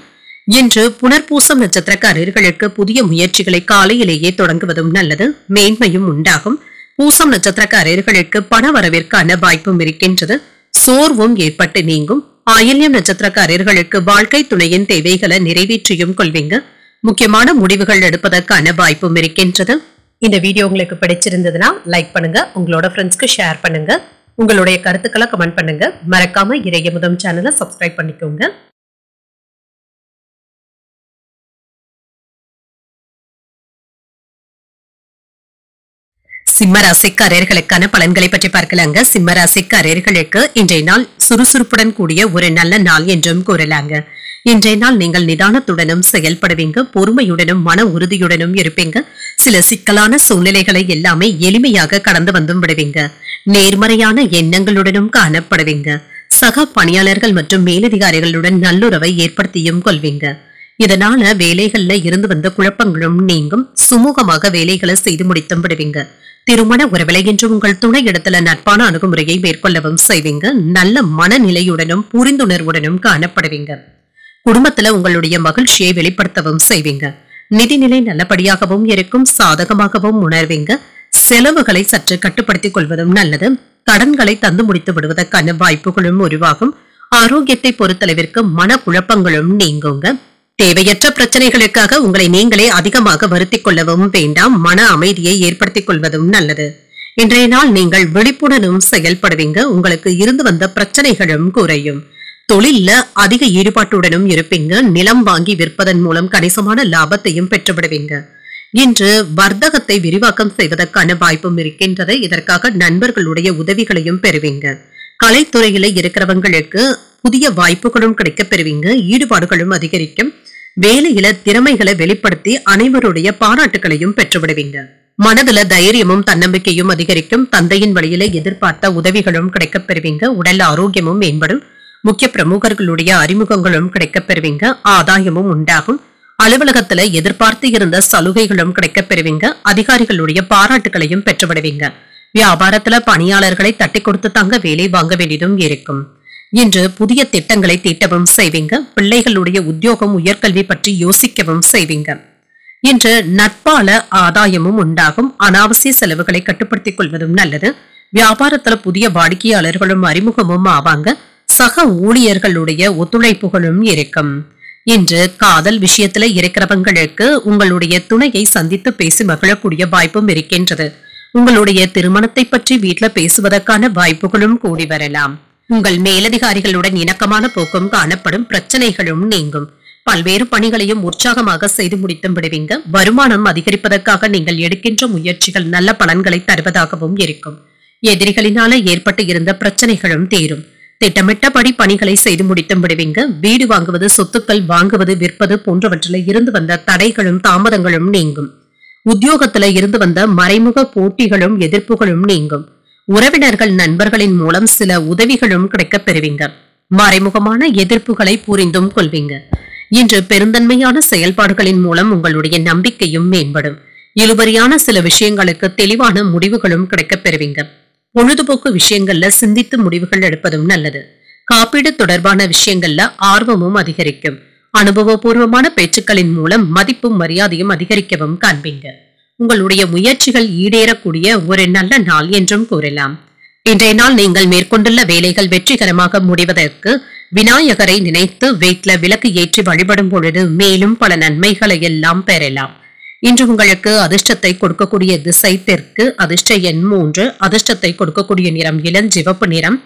இன்று புனர்பூசம் நட்சத்திரக்காரர்களுக்கு புதிய முயற்சிகளை காலையிலேயே தொடங்குவதும் நல்லது. மேன்மையும் உண்டாகும். பூசம் நட்சத்திரக்காரர்களுக்கு பண வரவிற்கான வாய்ப்பும் இருக்கின்றது. சோர்வும் ஏற்பட்டு நீங்கும். ஆயில்யம் நட்சத்திரக்காரர்களுக்கு வாழ்க்கை துணையின் தேவைகளை நிறைவேற்றியும் கொள்வீங்க. முக்கியமான முடிவுகள் எடுப்பதற்கான வாய்ப்பும் இருக்கின்றது. இந்த வீடியோ உங்களுக்கு பிடிச்சிருந்ததுன்னா லைக் பண்ணுங்க. உங்களோட ஃப்ரெண்ட்ஸ்க்கு ஷேர் பண்ணுங்க. உங்களுடைய கருத்துக்களை கமெண்ட் பண்ணுங்க. மறக்காம இறையமுதம் சேனலை சப்ஸ்கிரைப் பண்ணிக்கோங்க. சிம்மராசிக்காரர்களுக்கான பலன்களை பற்றி பார்க்கலாங்க. சிம்மராசிக்காரர்களுக்கு இன்றைய நாள் சுறுசுறுப்புடன் கூடிய ஒரு நல்ல நாள் என்றும் கூறலாங்க. இன்றைய நாள் நீங்கள் நிதானத்துடனும் செயல்படுவீங்க. பொறுமையுடனும் மன உறுதியுடனும் இருப்பீங்க. சில சிக்கலான சூழ்நிலைகளை எல்லாமே எளிமையாக கடந்து வந்தும் விடுவீங்க. நேர்மறையான எண்ணங்களுடனும் காணப்படுவீங்க. சக பணியாளர்கள் மற்றும் மேலதிகாரிகளுடன் நல்லுறவை ஏற்படுத்தியும் கொள்வீங்க. இதனால வேலைகள்ல இருந்து வந்த குழப்பங்களும் நீங்கும். சுமூகமாக வேலைகளை செய்து முடித்தும் விடுவீங்க. திருமண உறவிலை என்று உங்கள் துணை இடத்துல நட்பான அணுகுமுறையை மேற்கொள்ளவும் செய்வீங்க. நல்ல மனநிலையுடனும் புரிந்துணர்வுடனும் காணப்படுவீங்க. குடும்பத்துல உங்களுடைய மகிழ்ச்சியை வெளிப்படுத்தவும் செய்வீங்க. நிதிநிலை நல்லபடியாகவும் இருக்கும். சாதகமாகவும் உணர்வீங்க. செலவுகளை சற்று கட்டுப்படுத்திக் கொள்வதும் நல்லது. கடன்களை தந்து முடித்து விடுவதற்கான வாய்ப்புகளும் உருவாகும். ஆரோக்கியத்தை பொறுத்தளவிற்கு மன குழப்பங்களும் நீங்குங்க. தேவையற்ற பிரச்சனைகளுக்காக உங்களை நீங்களே அதிகமாக வருத்திக் கொள்ளவும் வேண்டாம். மன அமைதியை ஏற்படுத்திக் கொள்வதும் நல்லது. இன்றைய நாள் நீங்கள் விழிப்புடனும் செயல்படுவீங்க. உங்களுக்கு இருந்து வந்த பிரச்சனைகளும் குறையும். தொழில்ல அதிக ஈடுபாட்டுடனும் இருப்பீங்க. நிலம் வாங்கி விற்பதன் மூலம் கணிசமான லாபத்தையும் பெற்றுவிடுவீங்க. இன்று வர்த்தகத்தை விரிவாக்கம் செய்வதற்கான வாய்ப்பும் இருக்கின்றது. இதற்காக நண்பர்களுடைய உதவிகளையும் பெறுவீங்க. கலைத்துறையில இருக்கிறவங்களுக்கு புதிய வாய்ப்புகளும் கிடைக்க பெறுவீங்க. ஈடுபாடுகளும் அதிகரிக்கும். வேலையில திறமைகளை வெளிப்படுத்தி அனைவருடைய பாராட்டுகளையும் பெற்றுவிடுவீங்க. மனதுல தைரியமும் தன்னம்பிக்கையும் அதிகரிக்கும். தந்தையின் வழியில எதிர்பார்த்த உதவிகளும் கிடைக்க பெறுவீங்க. உடல் ஆரோக்கியமும் மேம்படும். முக்கிய பிரமுகர்களுடைய அறிமுகங்களும் கிடைக்க பெறுவீங்க. ஆதாயமும் உண்டாகும். அலுவலகத்துல எதிர்பார்த்து இருந்த சலுகைகளும் கிடைக்க பெறுவீங்க. அதிகாரிகளுடைய பாராட்டுகளையும் பெற்றுவிடுவீங்க. வியாபாரத்துல பணியாளர்களை தட்டி கொடுத்து தாங்க வேலை வாங்க வேண்டியதும் இருக்கும். இன்று புதிய திட்டங்களை தீட்டவும் செய்வீங்க. பிள்ளைகளுடைய உத்தியோகம் உயர்கல்வி பற்றி யோசிக்கவும் செய்வீங்க. இன்று நட்பால ஆதாயமும் உண்டாகும். அனாவசிய செலவுகளை கட்டுப்படுத்திக் கொள்வதும் நல்லது. வியாபாரத்துல புதிய வாடிக்கையாளர்களும் அறிமுகமும் ஆவாங்க. சக ஊழியர்களுடைய ஒத்துழைப்புகளும் இருக்கும். இன்று காதல் விஷயத்துல இருக்கிறவங்களுக்கு உங்களுடைய துணையை சந்தித்து பேசி மகிழக்கூடிய வாய்ப்பும் இருக்கின்றது. உங்களுடைய திருமணத்தை பற்றி வீட்டுல பேசுவதற்கான வாய்ப்புகளும் கூடி வரலாம். உங்கள் மேலதிகாரிகளுடன் இணக்கமான போக்கும் காணப்படும். பிரச்சனைகளும் நீங்கும். பல்வேறு பணிகளையும் உற்சாகமாக செய்து முடித்து விடுவீங்க. வருமானம் அதிகரிப்பதற்காக நீங்கள் எடுக்கின்ற முயற்சிகள் நல்ல பலன்களை தருவதாகவும் இருக்கும். எதிரிகளினால ஏற்பட்டு இருந்த பிரச்சனைகளும் தீரும். திட்டமிட்டபடி பணிகளை செய்து முடித்து விடுவீங்க. வீடு வாங்குவது, சொத்துக்கள் வாங்குவது, விற்பது போன்றவற்றில் இருந்து வந்த தடைகளும் தாமதங்களும் நீங்கும். உத்தியோகத்துல இருந்து வந்த மறைமுக போட்டிகளும் எதிர்ப்புகளும் நீங்கும். உறவினர்கள் நண்பர்களின் மூலம் சில உதவிகளும் கிடைக்கப் பெறுவீங்க. மறைமுகமான எதிர்ப்புகளை புரிந்தும் கொள்வீங்க. இன்று பெருந்தன்மையான செயல்பாடுகளின் மூலம் உங்களுடைய நம்பிக்கையும் மேம்படும். இழுபறியான சில விஷயங்களுக்கு தெளிவான முடிவுகளும் கிடைக்கப் பெறுவீங்க. பொழுதுபோக்கு விஷயங்கள்ல சிந்தித்து முடிவுகள் எடுப்பதும் நல்லது. காப்பீடு தொடர்பான விஷயங்கள்ல ஆர்வமும் அதிகரிக்கும். அனுபவபூர்வமான பேச்சுக்களின் மூலம் மதிப்பும் மரியாதையும் அதிகரிக்கவும் காண்பீங்க. உங்களுடைய முயற்சிகள் ஈடேறக்கூடிய ஒரு நல்ல நாள் என்றும் கூறலாம். இன்றைய நாள் நீங்கள் மேற்கொண்டுள்ள வேலைகள் வெற்றிகரமாக முடிவதற்கு விநாயகரை நினைத்து வீட்ல விளக்கு ஏற்றி வழிபடும் பொழுது மேலும் பல நன்மைகளை எல்லாம் பெறலாம். இன்று உங்களுக்கு அதிர்ஷ்டத்தை கொடுக்கக்கூடிய திசை தெற்கு. அதிர்ஷ்ட எண் 3. அதிர்ஷ்டத்தை கொடுக்கக்கூடிய நிறம் இளஞ்சிவப்பு நிறம்.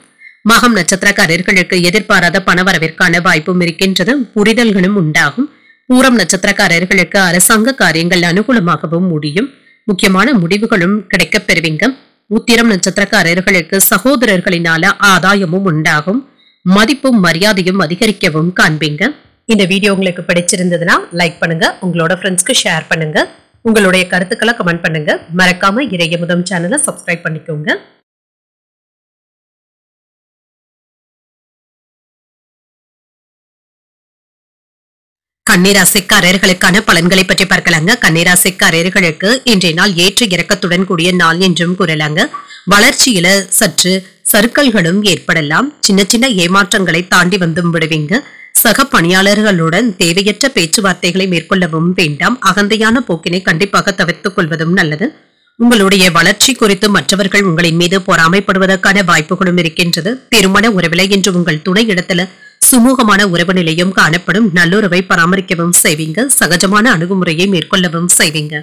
மகம் நட்சத்திரக்காரர்களுக்கு எதிர்பாராத பணவரவிற்கான வாய்ப்பும் இருக்கின்றது. புரிதல்களும் உண்டாகும். பூரம் நட்சத்திரக்காரர்களுக்கு அரசாங்க காரியங்கள் அனுகூலமாகவும் முடியும். முக்கியமான முடிவுகளும் கிடைக்கப் பெறுவீங்க. உத்திரம் நட்சத்திரக்காரர்களுக்கு சகோதரர்களினால ஆதாயமும் உண்டாகும். மதிப்பும் மரியாதையும் அதிகரிக்கவும் காண்பீங்க. இந்த வீடியோ உங்களுக்கு பிடிச்சிருந்ததுன்னா லைக் பண்ணுங்க. உங்களோட ஃப்ரெண்ட்ஸ்க்கு ஷேர் பண்ணுங்க. உங்களுடைய கருத்துக்களை கமெண்ட் பண்ணுங்க. மறக்காம இறையமுதம் சேனலை சப்ஸ்கிரைப் பண்ணிக்கோங்க. கன்னிராசிக்காரர்களுக்கான பலன்களை பற்றி பார்க்கலாங்க. கன்னிராசிக்காரர்களுக்கு இன்றைய நாள் ஏற்ற இறக்கத்துடன் கூடிய நாள் என்றும் கூறலாங்க. வளர்ச்சியில சற்று சறுக்கல்களும் ஏற்படலாம். சின்ன சின்ன ஏமாற்றங்களை தாண்டி வந்தும் விடுவீங்க. சக பணியாளர்களுடன் தேவையற்ற பேச்சுவார்த்தைகளை மேற்கொள்ளவும் வேண்டாம். அகந்தையான போக்கினை கண்டிப்பாக தவிர்த்துக் கொள்வதும் நல்லது. உங்களுடைய வளர்ச்சி குறித்து மற்றவர்கள் உங்களின் மீது பொறாமைப்படுவதற்கான வாய்ப்புகளும் இருக்கின்றது. திருமண உறவில இன்று உங்கள் துணை இடத்துல சுமூகமான உறவு நிலையும் காணப்படும். நல்லுறவை பராமரிக்கவும் செய்வீங்க. சகஜமான அணுகுமுறையை மேற்கொள்ளவும் செய்வீங்க.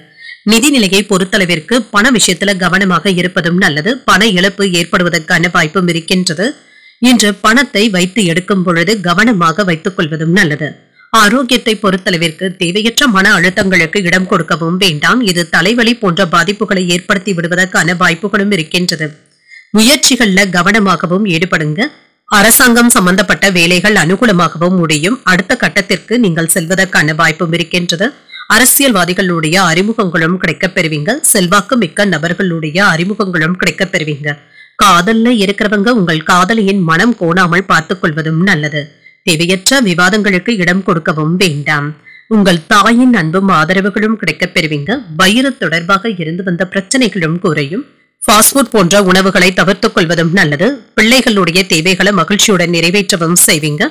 நிதி நிலையை பொறுத்தளவிற்கு பண விஷயத்துல கவனமாக இருப்பதும் நல்லது. பண இழப்பு ஏற்படுவதற்கான வாய்ப்பும் இருக்கின்றது. இன்று பணத்தை வைத்து எடுக்கும் பொழுது கவனமாக வைத்துக் கொள்வதும் நல்லது. ஆரோக்கியத்தை பொறுத்தளவிற்கு தேவையற்ற மன அழுத்தங்களுக்கு இடம் கொடுக்கவும் வேண்டாம். இது தலைவலி போன்ற பாதிப்புகளை ஏற்படுத்தி விடுவதற்கான வாய்ப்புகளும் இருக்கின்றது. முயற்சிகள்ல கவனமாகவும் ஈடுபடுங்க. அரசாங்கம் சம்பந்தப்பட்ட வேலைகள் அனுகூலமாகவும் முடியும். அடுத்த கட்டத்திற்கு நீங்கள் செல்வதற்கான வாய்ப்பும் இருக்கின்றது. அரசியல்வாதிகளுடைய அறிமுகங்களும் கிடைக்கப் பெறுவீங்க. செல்வாக்கு மிக்க நபர்களுடைய அறிமுகங்களும் கிடைக்கப் பெறுவீங்க. காதல்ல இருக்கிறவங்க உங்கள் காதலியின் மனம் கோணாமல் பார்த்துக் கொள்வதும் நல்லது. தேவையற்ற விவாதங்களுக்கு இடம் கொடுக்கவும் வேண்டாம். உங்கள் தாயின் அன்பும் ஆதரவுகளும் கிடைக்கப் பெறுவீங்க. வயிறு தொடர்பாக இருந்து வந்த பிரச்சனைகளும் குறையும். ஃபாஸ்ட்ஃபுட் போன்ற உணவுகளை தவிர்த்துக் கொள்வதும் நல்லது. பிள்ளைகளுடைய தேவைகளை மகிழ்ச்சியுடன் நிறைவேற்றவும் செய்வீங்க.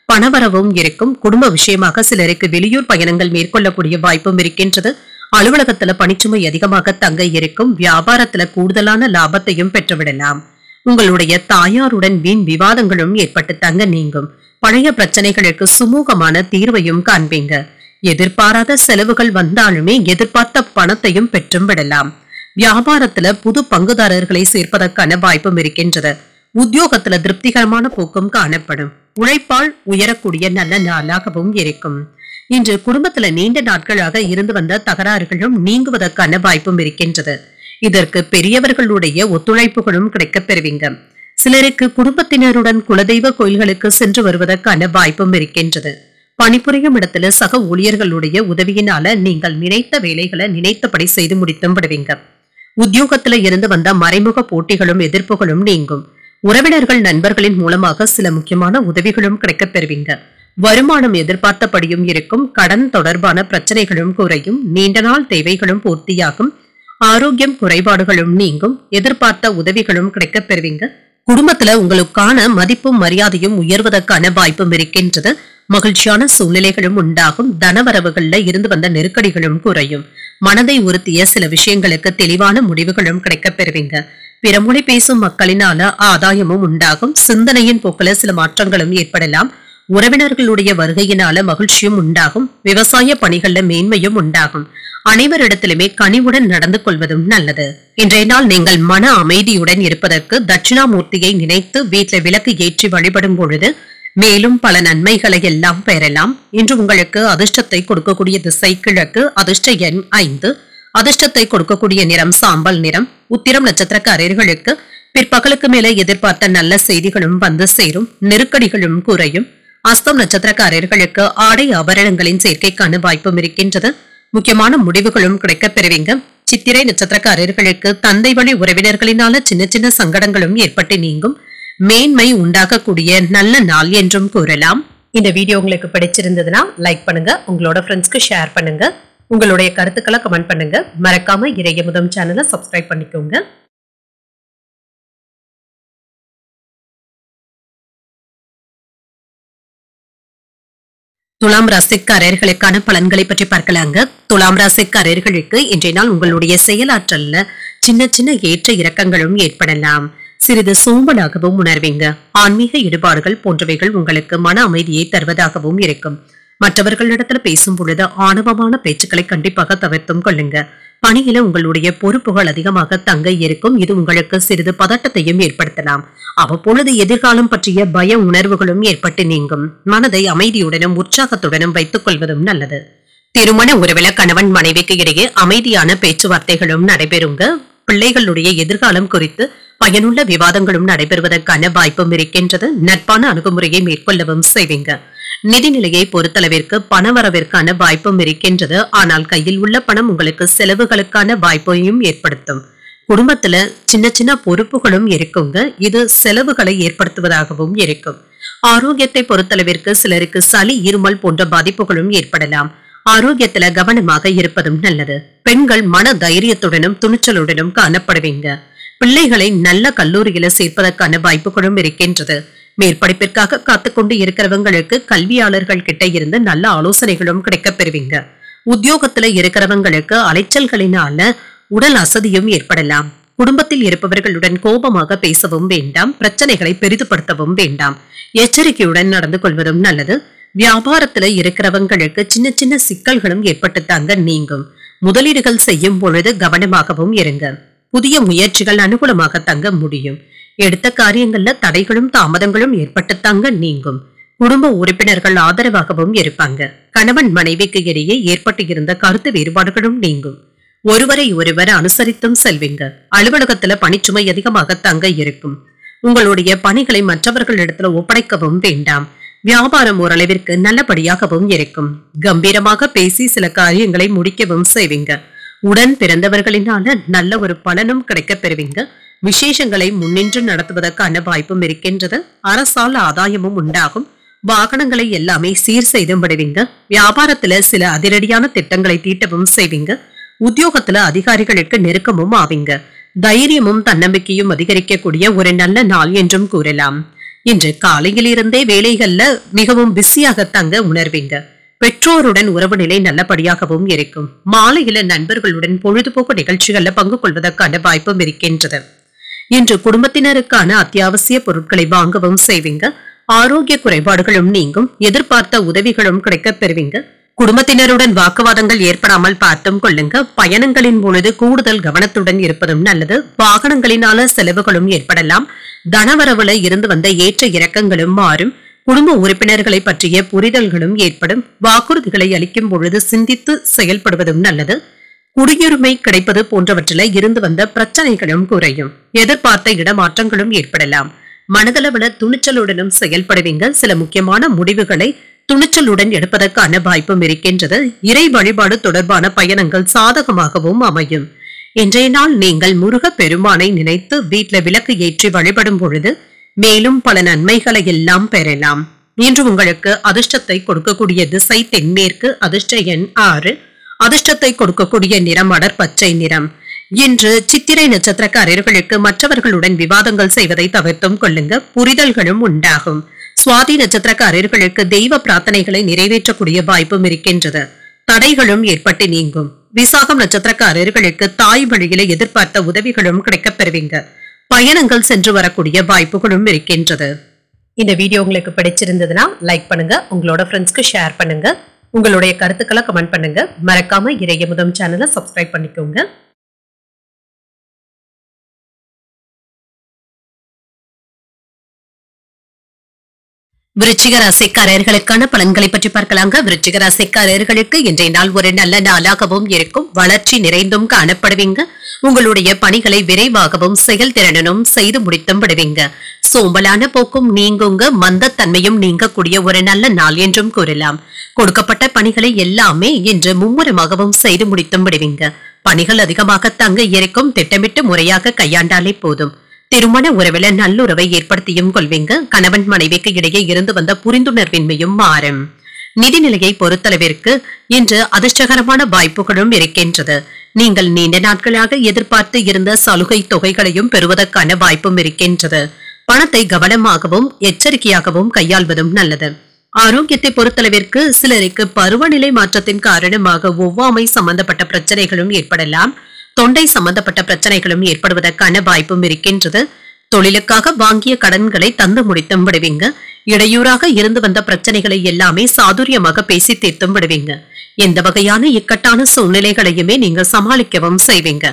பணவரவும் இருக்கும். குடும்ப விஷயமாக சிலருக்கு வெளியூர் பயணங்கள் மேற்கொள்ளக்கூடிய வாய்ப்பும் இருக்கின்றது. அலுவலகத்துல பணிச்சுமை அதிகமாக தங்க இருக்கும். வியாபாரத்துல கூடுதலான லாபத்தையும் பெற்றுவிடலாம். உங்களுடைய தாயாருடன் வீண் விவாதங்களும் ஏற்பட்டு தங்க நீங்கும். பழைய பிரச்சனைகளுக்கு சுமூகமான தீர்வையும் காண்பீங்க. எதிர்பாராத செலவுகள் வந்தாலுமே எதிர்பார்த்த பணத்தையும் பெற்றும் விடலாம். வியாபாரத்துல புது பங்குதாரர்களை சேர்ப்பதற்கான வாய்ப்பும் இருக்கின்றது. உத்தியோகத்துல திருப்திகரமான போக்கும் காணப்படும். உழைப்பால் உயரக்கூடிய நல்ல நாளாகவும் இருக்கும். இன்று குடும்பத்துல நீண்ட நாட்களாக இருந்து வந்த தகராறுகளும் நீங்குவதற்கான வாய்ப்பும் இருக்கின்றது. இதற்கு பெரியவர்களுடைய ஒத்துழைப்புகளும் கிடைக்கப் பெறுவீங்க. சிலருக்கு குடும்பத்தினருடன் குலதெய்வ கோயில்களுக்கு சென்று வருவதற்கான வாய்ப்பும் இருக்கின்றது. பணிபுரியும் இடத்துல சக ஊழியர்களுடைய உதவியினால நீங்கள் நினைத்த வேலைகளை நினைத்தபடி செய்து முடித்தும் விடுவீங்க. உத்தியோகத்துல இருந்து வந்த மறைமுக போட்டிகளும் எதிர்ப்புகளும் நீங்கும். உறவினர்கள் நண்பர்களின் மூலமாக சில முக்கியமான உதவிகளும் கிடைக்கப் பெறுவீங்க. வருமானம் எதிர்பார்த்தபடியும் இருக்கும். கடன் தொடர்பான பிரச்சனைகளும் குறையும். நீண்ட நாள் தேவைகளும் பூர்த்தியாகும். ஆரோக்கியம் குறைபாடுகளும் நீங்கும். எதிர்பார்த்த உதவிகளும் கிடைக்கப் பெறுவீங்க. குடும்பத்துல உங்களுக்கான மதிப்பும் மரியாதையும் உயர்வதற்கான வாய்ப்பும் இருக்கின்றது. மகிழ்ச்சியான சூழ்நிலைகளும் உண்டாகும். தனவரவுகள்ல இருந்து வந்த நெருக்கடிகளும் குறையும். மனதை உறுத்திய சில விஷயங்களுக்கு தெளிவான முடிவுகளும் கிடைக்கப் பெறுவீங்க. பிறமொழி பேசும் மக்களினால ஆதாயமும் உண்டாகும். சிந்தனையின் போக்குல சில மாற்றங்களும் ஏற்படலாம். உறவினர்களுடைய வருகையினால மகிழ்ச்சியும் உண்டாகும். விவசாய பணிகள்ல மேன்மையும் உண்டாகும். அனைவரிடத்திலுமே கனிவுடன் நடந்து கொள்வதும் நல்லது. இன்றைய நாள் நீங்கள் மன அமைதியுடன் இருப்பதற்கு தட்சிணாமூர்த்தியை நினைத்து வீட்டுல விளக்கு ஏற்றி வழிபடும் பொழுது மேலும் பல நன்மைகளை எல்லாம் பெறலாம். இன்று உங்களுக்கு அதிர்ஷ்டத்தை கொடுக்கக்கூடிய திசை கிழக்கு. அதிர்ஷ்ட எண் 5. அதிர்ஷ்டத்தை கொடுக்கக்கூடிய நிறம் சாம்பல் நிறம். உத்திரம் நட்சத்திரக்காரர்களுக்கு பிற்பகலுக்கு மேல எதிர்பார்த்த நல்ல செய்திகளும் வந்து சேரும். நெருக்கடிகளும் குறையும். அஸ்தம் நட்சத்திரக்காரர்களுக்கு ஆடை ஆபரணங்களின் சேர்க்கைக்கான வாய்ப்பும் இருக்கின்றது. முக்கியமான முடிவுகளும் கிடைக்கப் பெறுவீங்க. சித்திரை நட்சத்திரக்காரர்களுக்கு தந்தை வழி உறவினர்களினால சின்ன சின்ன சங்கடங்களும் ஏற்பட்டு நீங்கும். மேன்மை உண்டாகக்கூடிய நல்ல நாள் என்றும் கூறலாம். இந்த வீடியோ உங்களுக்கு பிடிச்சிருந்ததுன்னா லைக் பண்ணுங்க, உங்களோட ஃப்ரெண்ட்ஸ்க்கு ஷேர் பண்ணுங்க, உங்களுடைய கருத்துக்களை கமெண்ட் பண்ணுங்க. மறக்காம இறையமுதம் சேனலை சப்ஸ்கிரைப் பண்ணிக்கோங்க. துலாம் ராசிக்காரர்களுக்கான பலன்களை பற்றி பார்க்கலாங்க. துலாம் ராசிக்காரர்களுக்கு இன்றைய நாள் உங்களுடைய செயலாற்றல்ல சின்ன சின்ன ஏற்ற இறக்கங்களும் ஏற்படலாம். சிறிது சோம்பலாகவும் உணர்வீங்க. ஆன்மீக ஈடுபாடுகள் போன்றவைகள் உங்களுக்கு மன அமைதியை தருவதாகவும் இருக்கும். மற்றவர்களிடத்துல பேசும் பொழுது ஆணவமான பேச்சுக்களை கண்டிப்பாக தவிர்த்தும் கொள்ளுங்க. பணியில உங்களுடைய பொறுப்புகள் அதிகமாக தங்க இருக்கும். இது உங்களுக்கு சிறிது பதட்டத்தையும் ஏற்படுத்தலாம். அவ்வப்பொழுது எதிர்காலம் பற்றிய பய உணர்வுகளும் ஏற்பட்டு நீங்கும். மனதை அமைதியுடனும் உற்சாகத்துடனும் வைத்துக் கொள்வதும் நல்லது. திருமண உறவில கணவன் மனைவிக்கு இடையே அமைதியான பேச்சுவார்த்தைகளும் நடைபெறுங்க. பிள்ளைகளுடைய எதிர்காலம் குறித்து பயனுள்ள விவாதங்களும் நடைபெறுவதற்கான வாய்ப்பும் இருக்கின்றது. நட்பான அணுகுமுறையை மேற்கொள்ளவும் செய்வீங்க. நிதிநிலையை பொறுத்தளவிற்கு பணவரவிற்கான வாய்ப்பும் இருக்கின்றது. ஆனால் கையில் உள்ள பணம் உங்களுக்கு செலவுகளுக்கான வாய்ப்பையும் ஏற்படுத்தும். குடும்பத்துல சின்ன சின்ன பொறுப்புகளும் இருக்குங்க. இது செலவுகளை ஏற்படுத்துவதாகவும் இருக்கும். ஆரோக்கியத்தை பொறுத்தளவிற்கு சிலருக்கு சளி இருமல் போன்ற பாதிப்புகளும் ஏற்படலாம். ஆரோக்கியத்துல கவனமாக இருப்பதும் நல்லது. பெண்கள் மன தைரியத்துடனும் துணிச்சலுடனும் காணப்படுவீங்க. பிள்ளைகளை நல்ல கல்லூரியில சேர்ப்பதற்கான வாய்ப்புகளும் இருக்கின்றது. மேற்படிப்பிற்காக காத்துக்கொண்டு இருக்கிறவங்களுக்கு கல்வியாளர்கள் கிட்ட இருந்து நல்ல ஆலோசனைகளும் கிடைக்கப் பெறுவீங்க. உத்தியோகத்துல இருக்கிறவங்களுக்கு அலைச்சல்களினால உடல் அசதியும் ஏற்படலாம். குடும்பத்தில் இருப்பவர்களுடன் கோபமாக பேசவும் வேண்டாம். பிரச்சனைகளை பெரிதுபடுத்தவும் வேண்டாம். எச்சரிக்கையுடன் நடந்து கொள்வதும் நல்லது. வியாபாரத்துல இருக்கிறவங்களுக்கு சின்ன சின்ன சிக்கல்களும் ஏற்பட்டுத்தாங்க நீங்கும். முதலீடுகள் செய்யும் பொழுது கவனமாகவும் இருங்க. புதிய முயற்சிகள் அனுகூலமாக தங்க முடியும். எடுத்த காரியங்கள்ல தடைகளும் தாமதங்களும் ஏற்பட்டுத்தாங்க நீங்கும். குடும்ப உறுப்பினர்கள் ஆதரவாகவும் இருப்பாங்க. கணவன் மனைவிக்கு இடையே ஏற்பட்டு இருந்த கருத்து வேறுபாடுகளும் நீங்கும். ஒருவரை ஒருவர் அனுசரித்தும் செல்வீங்க. அலுவலகத்துல பணிச்சுமை அதிகமாக தங்க இருக்கும். உங்களுடைய பணிகளை மற்றவர்களிடத்துல ஒப்படைக்கவும் வேண்டாம். வியாபாரம் ஓரளவிற்கு நல்லபடியாகவும் இருக்கும். கம்பீரமாக பேசி சில காரியங்களை முடிக்கவும் செய்வீங்க. உடன் பிறந்தவர்களினால நல்ல ஒரு பலனும் கிடைக்கப் பெறுவீங்க. விசேஷங்களை முன்னின்று நடத்துவதற்கான வாய்ப்பும் இருக்கின்றது. அரசால் ஆதாயமும் உண்டாகும். வாகனங்களை எல்லாமே சீர் செய்து விடுவீங்க. வியாபாரத்துல சில அதிரடியான திட்டங்களை தீட்டவும் செய்வீங்க. உத்தியோகத்துல அதிகாரிகளுக்கு நெருக்கமும் ஆவீங்க. தைரியமும் தன்னம்பிக்கையும் அதிகரிக்கக்கூடிய ஒரு நல்ல நாள் என்றும் கூறலாம். இன்று காலையில் இருந்தே வேலைகள்ல மிகவும் பிஸியாக தங்க உணர்வீங்க. பெற்றோருடன் உறவு நிலை நல்லபடியாகவும் இருக்கும். மாலையில நண்பர்களுடன் பொழுதுபோக்கு நிகழ்ச்சிகள்ல பங்கு கொள்வதற்கான வாய்ப்பும் இருக்கின்றது. இன்று குடும்பத்தினருக்கான அத்தியாவசிய பொருட்களை வாங்கவும் செய்வீங்க. ஆரோக்கிய குறைபாடுகளும் நீங்கும். எதிர்பார்த்த உதவிகளும் கிடைக்கப் பெறுவீங்க. குடும்பத்தினருடன் வாக்குவாதங்கள் ஏற்படாமல் பார்த்தும் கொள்ளுங்க. பயணங்களின் பொழுது கூடுதல் கவனத்துடன் இருப்பதும் நல்லது. வாகனங்களினால செலவுகளும் ஏற்படலாம். தனவரவுல இருந்து வந்த ஏற்ற இறக்கங்களும் மாறும். குடும்ப உறுப்பினர்களை பற்றிய புரிதல்களும் ஏற்படும். வாக்குறுதிகளை அளிக்கும் பொழுது சிந்தித்து செயல்படுவதும் நல்லது. குடியுரிமை கிடைப்பது போன்றவற்றில இருந்து வந்த பிரச்சனைகளும் குறையும். எதிர்பார்த்த இடமாற்றங்களும் ஏற்படலாம். மனதளவுல துணிச்சலுடனும் செயல்படுவீங்க. சில முக்கியமான முடிவுகளை துணிச்சலுடன் எடுப்பதற்கான வாய்ப்பும் இருக்கின்றது. இறை வழிபாடு தொடர்பான பயணங்கள் சாதகமாகவும் அமையும். இன்றைய நாள் நீங்கள் முருக பெருமானை நினைத்து வீட்டுல விளக்கு ஏற்றி வழிபடும் பொழுது மேலும் பல நன்மைகளை எல்லாம் பெறலாம். இன்று உங்களுக்கு அதிர்ஷ்டத்தை கொடுக்கக்கூடிய திசை தென்மேற்கு. அதிர்ஷ்ட எண் 6. அதிர்ஷ்டத்தை கொடுக்கக்கூடிய நிறம் அடர் பச்சை நிறம். இன்று சித்திரை நட்சத்திரக்காரர்களுக்கு மற்றவர்களுடன் விவாதங்கள் செய்வதை தவிர்த்தும் கொள்ளுங்க. புரிதல்களும் உண்டாகும். சுவாதி நட்சத்திரக்காரர்களுக்கு தெய்வ பிரார்த்தனைகளை நிறைவேற்றக்கூடிய வாய்ப்பும் இருக்கின்றது. தடைகளும் ஏற்பட்டு நீங்கும். விசாகம் நட்சத்திரக்காரர்களுக்கு தாய் வழியில எதிர்பார்த்த உதவிகளும் கிடைக்கப் பெறுவீங்க. பயணங்கள் சென்று வரக்கூடிய வாய்ப்புகளும் இருக்கின்றது. இந்த வீடியோ உங்களுக்கு பிடிச்சிருந்ததுன்னா லைக் பண்ணுங்க, உங்களோட ஃப்ரெண்ட்ஸ்க்கு ஷேர் பண்ணுங்க, உங்களுடைய கருத்துக்களை கமெண்ட் பண்ணுங்க. மறக்காம இறையமுதம் சேனலை சப்ஸ்கிரைப் பண்ணிக்கோங்க. விருச்சிக ராசிக்காரர்களுக்கான பலன்களை பற்றி பார்க்கலாங்க. விருச்சிக ராசிக்காரர்களுக்கு இன்றைய நாள் ஒரு நல்ல நாளாகவும் இருக்கும். வளர்ச்சி நிறைந்தும் காணப்படுவீங்க. உங்களுடைய பணிகளை விரைவாகவும் செயல்திறனும் செய்து முடித்தும் விடுவீங்க. சோம்பலான போக்கும் நீங்குங்க. மந்தத்தன்மையும் நீங்கக்கூடிய ஒரு நல்ல நாள் என்றும் கூறலாம். கொடுக்கப்பட்ட பணிகளை எல்லாமே இன்று மும்முரமாகவும் செய்து முடித்தும் விடுவீங்க. பணிகள் அதிகமாக தங்க இருக்கும். திட்டமிட்டு முறையாக கையாண்டாலே போதும். திருமண உறவில நல்லுறவை ஏற்படுத்தியும் கொள்வீங்க. கணவன் மனைவிக்கு இடையே இருந்து வந்த புரிந்துணர்வின்மையும் மாறும். நிதிநிலையை பொறுத்தளவிற்கு இன்று அதிர்ஷ்டகரமான வாய்ப்புகளும் இருக்கின்றது. நீங்கள் நீண்ட நாட்களாக எதிர்பார்த்து இருந்த சலுகை தொகைகளையும் பெறுவதற்கான வாய்ப்பும் இருக்கின்றது. பணத்தை கவனமாகவும் எச்சரிக்கையாகவும் கையாள்வதும் நல்லது. ஆரோக்கியத்தை பொறுத்தளவிற்கு சிலருக்கு பருவநிலை மாற்றத்தின் காரணமாக ஒவ்வாமை சம்பந்தப்பட்ட பிரச்சனைகளும் ஏற்படலாம். தொண்டை சம்பந்தப்பட்ட பிரச்சனைகளும் ஏற்படுவதற்கான வாய்ப்பும் இருக்கின்றது. தொழிலுக்காக வாங்கிய கடன்களை தந்து முடித்தும் விடுவீங்க. இடையூறாக இருந்து வந்த பிரச்சனைகளை எல்லாமே சாதுரியமாக பேசி தீர்த்தும் விடுவீங்க. எந்த வகையான இக்கட்டான சூழ்நிலைகளையுமே நீங்க சமாளிக்கவும் செய்வீங்க.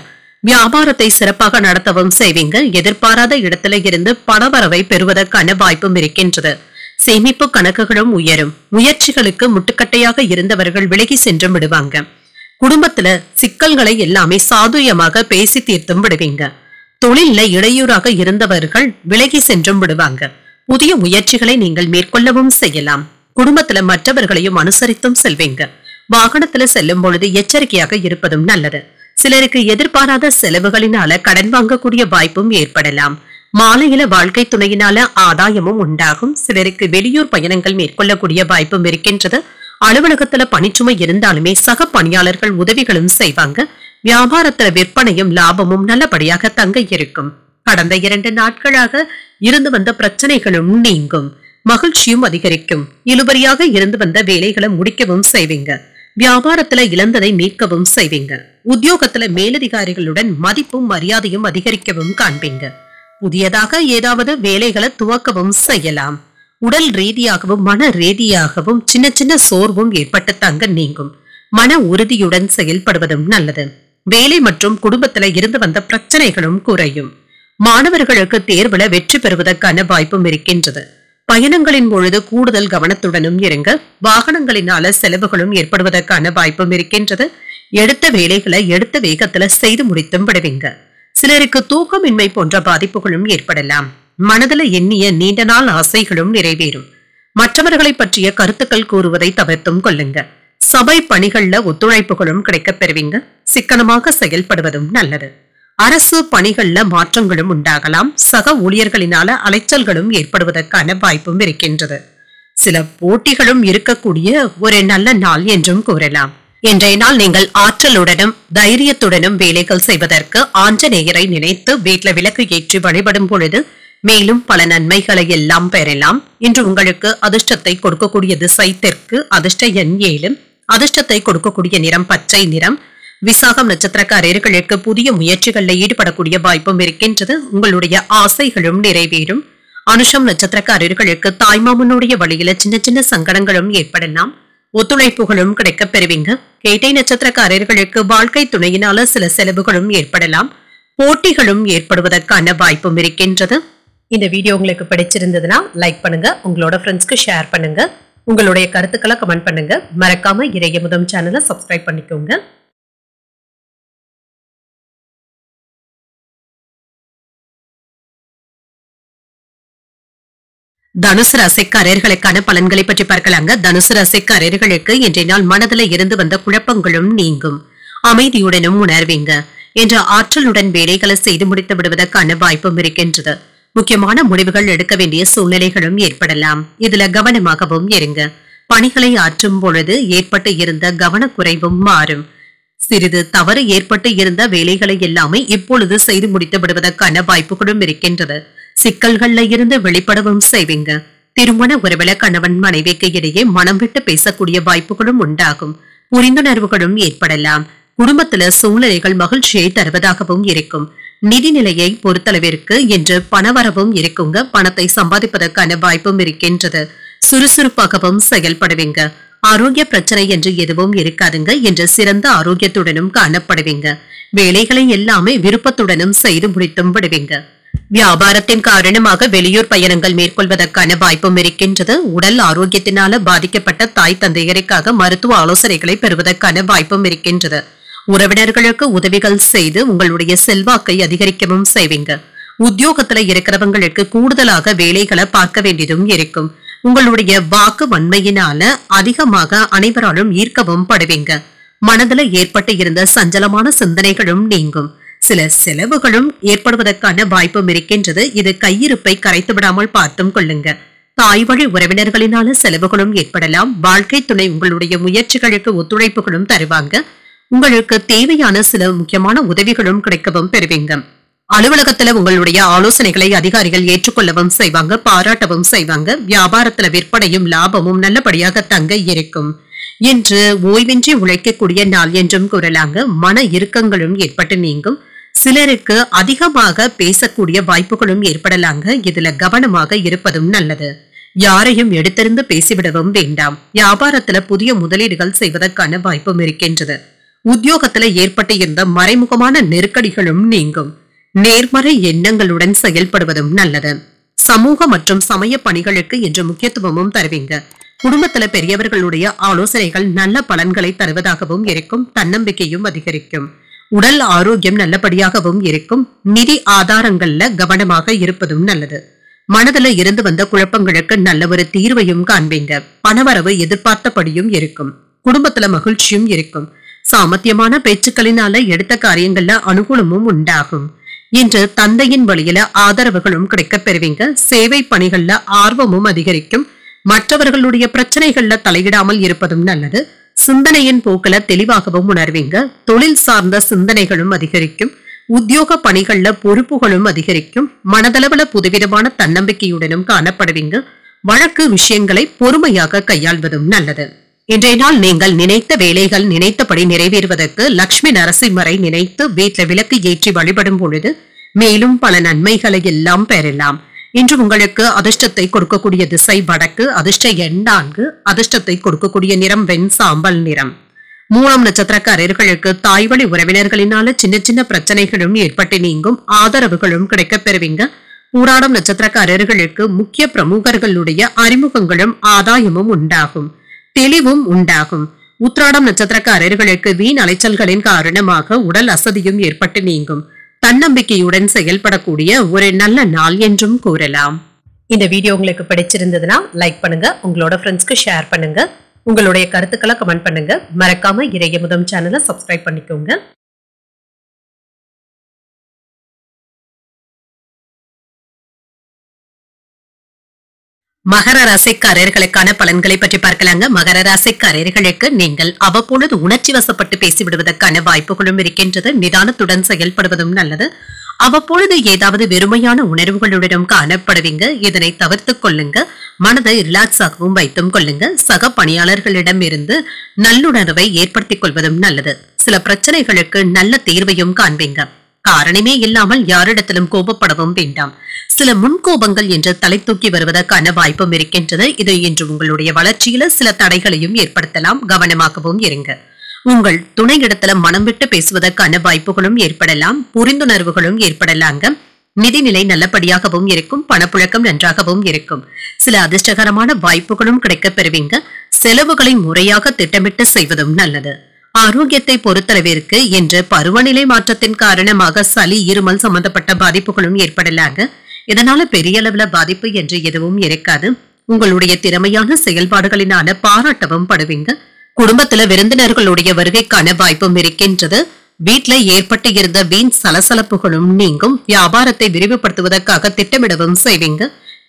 வியாபாரத்தை சிறப்பாக நடத்தவும் செய்வீங்க. எதிர்பாராத இடத்துல இருந்து பணவரவை பெறுவதற்கான வாய்ப்பும் இருக்கின்றது. சேமிப்பு கணக்குகளும் உயரும். முயற்சிகளுக்கு முட்டுக்கட்டையாக இருந்தவர்கள் விலகி சென்று விடுவாங்க. குடும்பத்துல சிக்கல்களை எல்லாமே சாதுரியமாக பேசி தீர்த்தும் விடுவீங்க. தொழில்ல இடையூறாக இருந்தவர்கள் விலகி சென்றும் விடுவாங்க. புதிய முயற்சிகளை நீங்கள் மேற்கொள்ளவும் செய்யலாம். குடும்பத்துல மற்றவர்களையும் அனுசரித்தும் செல்வீங்க. வாகனத்துல செல்லும் பொழுது எச்சரிக்கையாக இருப்பதும் நல்லது. சிலருக்கு எதிர்பாராத செலவுகளினால கடன் வாங்கக்கூடிய வாய்ப்பும் ஏற்படலாம். மாலையில வாழ்க்கை துணையினால ஆதாயமும் உண்டாகும். சிலருக்கு வெளியூர் பயணங்கள் மேற்கொள்ளக்கூடிய வாய்ப்பும் இருக்கின்றது. அலுவலகத்துல பணிச்சுமை இருந்தாலுமே சக பணியாளர்கள் உதவிகளும் செய்வாங்க. வியாபாரத்துல விற்பனையும் லாபமும் நல்லபடியாக தங்க இருக்கும். கடந்த 2 நாட்களாக இருந்து வந்த பிரச்சனைகளும் நீங்கும். மகிழ்ச்சியும் அதிகரிக்கும். இழுபறியாக இருந்து வந்த வேலைகளை முடிக்கவும் செய்வீங்க. வியாபாரத்துல இழந்ததை மீட்கவும் செய்வீங்க. உத்தியோகத்துல மேலதிகாரிகளுடன் மதிப்பும் மரியாதையும் அதிகரிக்கவும் காண்பீங்க. புதியதாக ஏதாவது வேலைகளை துவக்கவும் செய்யலாம். உடல் ரீதியாகவும் மன ரீதியாகவும் சின்ன சின்ன சோர்வும் ஏற்பட்டு தங்க நீங்கும். மன உறுதியுடன் செயல்படுவதும் நல்லது. வேலை மற்றும் குடும்பத்துல இருந்து வந்த பிரச்சனைகளும் குறையும். மாணவர்களுக்கு தேர்வுல வெற்றி பெறுவதற்கான வாய்ப்பும் இருக்கின்றது. பயணங்களின் பொழுது கூடுதல் கவனத்துடனும் இருங்க. வாகனங்களினால செலவுகளும் ஏற்படுவதற்கான வாய்ப்பும் இருக்கின்றது. எடுத்த வேலைகளை எடுத்த வேகத்துல செய்து முடித்தும் விடுவீங்க. சிலருக்கு தூக்கமின்மை போன்ற பாதிப்புகளும் ஏற்படலாம். மனதில் எண்ணிய நீண்ட நாள் ஆசைகளும் நிறைவேறும். மற்றவர்களை பற்றிய கருத்துக்கள் கூறுவதை தவிர்த்தும் கொள்ளுங்க. சபை பணிகள்ல ஒத்துழைப்புகளும் கிடைக்கப் பெறுவீங்க. சிக்கனமாக செயல்படுவதும் நல்லது. அரசு பணிகள்ல மாற்றங்களும் உண்டாகலாம். சக ஊழியர்களினால அலைச்சல்களும் ஏற்படுவதற்கான வாய்ப்பும் இருக்கின்றது. சில போட்டிகளும் இருக்கக்கூடிய ஒரு நல்ல நாள் என்றும் கூறலாம். இன்றைய நாள் நீங்கள் ஆற்றலுடனும் தைரியத்துடனும் வேலைகள் செய்வதற்கு ஆஞ்சநேயரை நினைத்து வீட்டில் விளக்கு ஏற்றி வழிபடும் பொழுது மேலும் பல நன்மைகளை எல்லாம் பெறலாம். இன்று உங்களுக்கு அதிர்ஷ்டத்தை கொடுக்கக்கூடிய திசை தெற்கு. அதிர்ஷ்ட எண் 7. அதிர்ஷ்டத்தை கொடுக்கக்கூடிய நிறம் பச்சை நிறம். விசாகம் நட்சத்திரக்காரர்களுக்கு புதிய முயற்சிகளில் ஈடுபடக்கூடிய வாய்ப்பும் இருக்கின்றது. உங்களுடைய ஆசைகளும் நிறைவேறும். அனுஷம் நட்சத்திரக்காரர்களுக்கு தாய்மாமனுடைய வழியில சின்ன சின்ன சங்கடங்களும் ஏற்படலாம். ஒத்துழைப்புகளும் கிடைக்கப் பெறுவீங்க. கேட்டை நட்சத்திரக்காரர்களுக்கு வாழ்க்கை துணையினால சில செலவுகளும் ஏற்படலாம். போட்டிகளும் ஏற்படுவதற்கான வாய்ப்பும் இருக்கின்றது. இந்த வீடியோ உங்களுக்கு பிடிச்சிருந்ததுன்னா லைக் பண்ணுங்க, உங்களோட ஃப்ரெண்ட்ஸ்க்கு ஷேர் பண்ணுங்க, உங்களுடைய கருத்துக்களை கமெண்ட் பண்ணுங்க. மறக்காம இறையமுதம் சேனலை சப்ஸ்கிரைப் பண்ணிக்கோங்க. தனுசு ராசிக்காரர்களுக்கான பலன்களை பற்றி பார்க்கலாங்க. தனுசு ராசிக்காரர்களுக்கு இன்றைய நாள் மனதில் இருந்து வந்த குழப்பங்களும் நீங்கும். அமைதியுடனும் உணர்வீங்க. என்ற ஆற்றலுடன் வேலைகளை செய்து முடித்து விடுவதற்கான வாய்ப்பும் இருக்கின்றது. முக்கியமான முடிவுகள் எடுக்க வேண்டிய சூழ்நிலைகளும் ஏற்படலாம். இதுல கவனமாகவும் இருங்க. பணிகளை ஆற்றும் பொழுது ஏற்பட்டு இருந்த கவனக்குறைவும் மாறும். சிறிது தவறு ஏற்பட்டு இருந்த வேலைகளை எல்லாமே இப்பொழுது செய்து முடித்து விடுவதற்கான வாய்ப்புகளும் இருக்கின்றது. சிக்கல்கள்ல இருந்து வெளிப்படவும் செய்வீங்க. திருமண உறவுல கணவன் மனைவிக்கு இடையே மனம் விட்டு பேசக்கூடிய வாய்ப்புகளும் உண்டாகும். புரிந்துணர்வுகளும் ஏற்படலாம். குடும்பத்துல சூழ்நிலைகள் மகிழ்ச்சியை தருவதாகவும் இருக்கும். நிதிநிலையை பொறுத்தளவிற்கு இன்று பணவரவும் இருக்குங்க. பணத்தை சம்பாதிப்பதற்கான வாய்ப்பும் இருக்கின்றது. சுறுசுறுப்பாகவும் செயல்படுவீங்க. ஆரோக்கிய பிரச்சனை என்று எதுவும் இருக்காதுங்க. என்று சிறந்த ஆரோக்கியத்துடனும் காணப்படுவீங்க. வேலைகளை எல்லாமே விருப்பத்துடனும் செய்து முடித்தும் விடுவீங்க. வியாபாரத்தின் காரணமாக வெளியூர் பயணங்கள் மேற்கொள்வதற்கான வாய்ப்பும் இருக்கின்றது. உடல் ஆரோக்கியத்தினால பாதிக்கப்பட்ட தாய் தந்தையருக்காக மருத்துவ ஆலோசனைகளை பெறுவதற்கான வாய்ப்பும் இருக்கின்றது. உறவினர்களுக்கு உதவிகள் செய்து உங்களுடைய செல்வாக்கை அதிகரிக்கவும் செய்வீங்க. உத்தியோகத்துல இருக்கிறவங்களுக்கு கூடுதலாக வேலைகளை பார்க்க வேண்டியதும் இருக்கும். உங்களுடைய வாக்கு வன்மையினால அதிகமாக அனைவராலும் ஈர்க்கவும் படுவீங்க. மனதுல ஏற்பட்டு இருந்த சஞ்சலமான சிந்தனைகளும் நீங்கும். சில செலவுகளும் ஏற்படுவதற்கான வாய்ப்பும் இருக்கின்றது. இது கையிருப்பை கரைத்து விடாமல் பார்த்தும் கொள்ளுங்க. தாய் வழி உறவினர்களினால செலவுகளும் ஏற்படலாம். வாழ்க்கை துணை உங்களுடைய முயற்சிகளுக்கு ஒத்துழைப்புகளும் தருவாங்க. உங்களுக்கு தேவையான சில முக்கியமான உதவிகளும் கிடைக்கவும் பெறுவீங்க. அலுவலகத்துல உங்களுடைய ஆலோசனைகளை அதிகாரிகள் ஏற்றுக்கொள்ளவும் செய்வாங்க, பாராட்டவும் செய்வாங்க. வியாபாரத்துல விற்பனையும் லாபமும் நல்லபடியாக தங்க இருக்கும். என்று ஓய்வின்றி உழைக்கக்கூடிய நாள் என்றும் கூறலாங்க. மன இறுக்கங்களும் ஏற்பட்டு நீங்கும். சிலருக்கு அதிகமாக பேசக்கூடிய வாய்ப்புகளும் ஏற்படலாங்க. இதுல கவனமாக இருப்பதும் நல்லது. யாரையும் எடுத்திருந்து பேசிவிடவும் வேண்டாம். வியாபாரத்துல புதிய முதலீடுகள் செய்வதற்கான வாய்ப்பும் இருக்கின்றது. உத்தியோகத்துல ஏற்பட்டு இருந்த மறைமுகமான நெருக்கடிகளும் நீங்கும். நேர்மறை எண்ணங்களுடன் செயல்படுவதும் நல்லது. சமூக மற்றும் சமய பணிகளுக்கு இன்று முக்கியத்துவமும் தருவீங்க. குடும்பத்துல பெரியவர்களுடைய ஆலோசனைகள் நல்ல பலன்களை தருவதாகவும் இருக்கும். தன்னம்பிக்கையும் அதிகரிக்கும். உடல் ஆரோக்கியம் நல்லபடியாகவும் இருக்கும். நிதி ஆதாரங்கள்ல கவனமாக இருப்பதும் நல்லது. மனதுல இருந்து வந்த குழப்பங்களுக்கு நல்ல ஒரு தீர்வையும் காண்பீங்க. பணவரவு எதிர்பார்த்தபடியும் இருக்கும். குடும்பத்துல மகிழ்ச்சியும் இருக்கும். சாமர்த்தியமான பேச்சுக்களினால எடுத்த காரியங்கள்ல அனுகூலமும் உண்டாகும். இன்று தந்தையின் வழியில ஆதரவுகளும் கிடைக்கப் பெறுவீங்க. சேவை பணிகள்ல ஆர்வமும் அதிகரிக்கும். மற்றவர்களுடைய பிரச்சனைகள்ல தலையிடாமல் இருப்பதும் நல்லது. சிந்தனையின் போக்குல தெளிவாகவும் உணர்வீங்க. தொழில் சார்ந்த சிந்தனைகளும் அதிகரிக்கும். உத்தியோக பணிகள்ல பொறுப்புகளும் அதிகரிக்கும். மனதளவுல புதுவிதமான தன்னம்பிக்கையுடனும் காணப்படுவீங்க. வழக்கு விஷயங்களை பொறுமையாக கையாள்வதும் நல்லது. இன்றைய நாள் நீங்கள் நினைத்த வேலைகள் நினைத்தபடி நிறைவேறுவதற்கு லட்சுமி நரசிம்மரை நினைத்து வீட்டில் விளக்கு ஏற்றி வழிபடும் பொழுது மேலும் பல நன்மைகளை எல்லாம் பெறலாம். இன்று உங்களுக்கு அதிர்ஷ்டத்தை கொடுக்கக்கூடிய திசை வடக்கு. அதிர்ஷ்ட எண் 4. அதிர்ஷ்டத்தை கொடுக்கக்கூடிய நிறம் வெண் சாம்பல் நிறம். மூலம் நட்சத்திரக்காரர்களுக்கு தாய் வழி உறவினர்களினால சின்ன சின்ன பிரச்சனைகளும் ஏற்பட்டு நீங்கும். ஆதரவுகளும் கிடைக்கப் பெறுவீங்க. பூராடம் நட்சத்திரக்காரர்களுக்கு முக்கிய பிரமுகர்களுடைய அறிமுகங்களும் ஆதாயமும் உண்டாகும். தெளிவும் உண்டாகும். உத்திராடம் நட்சத்திரக்காரர்களுக்கு வீண் அலைச்சல்களின் காரணமாக உடல் அசதியும் ஏற்பட்டு நீங்கும். தன்னம்பிக்கையுடன் செயல்படக்கூடிய ஒரு நல்ல நாள் என்றும் கூறலாம். இந்த வீடியோ உங்களுக்கு பிடிச்சிருந்ததுன்னா லைக் பண்ணுங்க. உங்களோட ஃப்ரெண்ட்ஸ்க்கு ஷேர் பண்ணுங்க. உங்களுடைய கருத்துக்களை கமெண்ட் பண்ணுங்க. மறக்காம இறையமுதம் சேனலை சப்ஸ்கிரைப் பண்ணிக்கோங்க. மகர ராசிக்காரர்களுக்கான பலன்களை பற்றி பார்க்கலாங்க. மகர ராசிக்காரர்களுக்கு நீங்கள் அவ்வப்பொழுது உணர்ச்சி வசப்பட்டு பேசிவிடுவதற்கான வாய்ப்புகளும் இருக்கின்றது. நிதானத்துடன் செயல்படுவதும் நல்லது. அவ்வப்பொழுது ஏதாவது வெறுமையான உணர்வுகளுடனும் காணப்படுவீங்க. இதனை தவிர்த்துக் கொள்ளுங்க. மனதை ரிலாக்ஸ் ஆகவும் வைத்தும் கொள்ளுங்க. சக பணியாளர்களிடம் இருந்து நல்லுணர்வை ஏற்படுத்திக் கொள்வதும் நல்லது. சில பிரச்சனைகளுக்கு நல்ல தீர்வையும் காண்பீங்க. காரணமே இல்லாமல் யாரிடத்திலும் கோபப்படவும் வேண்டாம். சில முன்கோபங்கள் என்று தலை தூக்கி வருவதற்கான வாய்ப்பும் இருக்கின்றது. இது இன்று உங்களுடைய வளர்ச்சியில சில தடைகளையும் ஏற்படுத்தலாம். கவனமாகவும் இருங்க. உங்கள் துணையிடத்துல மனம் விட்டு பேசுவதற்கான வாய்ப்புகளும் ஏற்படலாம். புரிந்துணர்வுகளும் ஏற்படலாங்க. நிதிநிலை நல்லபடியாகவும் இருக்கும். பணப்புழக்கம் நன்றாகவும் இருக்கும். சில அதிர்ஷ்டகரமான வாய்ப்புகளும் கிடைக்கப் பெறுவீங்க. செலவுகளை முறையாக திட்டமிட்டு செய்வதும் நல்லது. ஆரோக்கியத்தை பொறுத்தளவிற்கு இன்று பருவநிலை மாற்றத்தின் காரணமாக சளி இருமல் சம்பந்தப்பட்ட பாதிப்புகளும் ஏற்படலாங்க. இதனால பெரிய அளவுல பாதிப்பு என்று எதுவும் இருக்காது. உங்களுடைய திறமையான செயல்பாடுகளினால பாராட்டவும் படுவீங்க. குடும்பத்துல விருந்தினர்களுடைய வருகைக்கான வாய்ப்பும் இருக்கின்றது. வீட்டுல ஏற்பட்டு இருந்த வீண் சலசலப்புகளும் நீங்கும். வியாபாரத்தை விரிவுபடுத்துவதற்காக திட்டமிடவும் செய்வீங்க.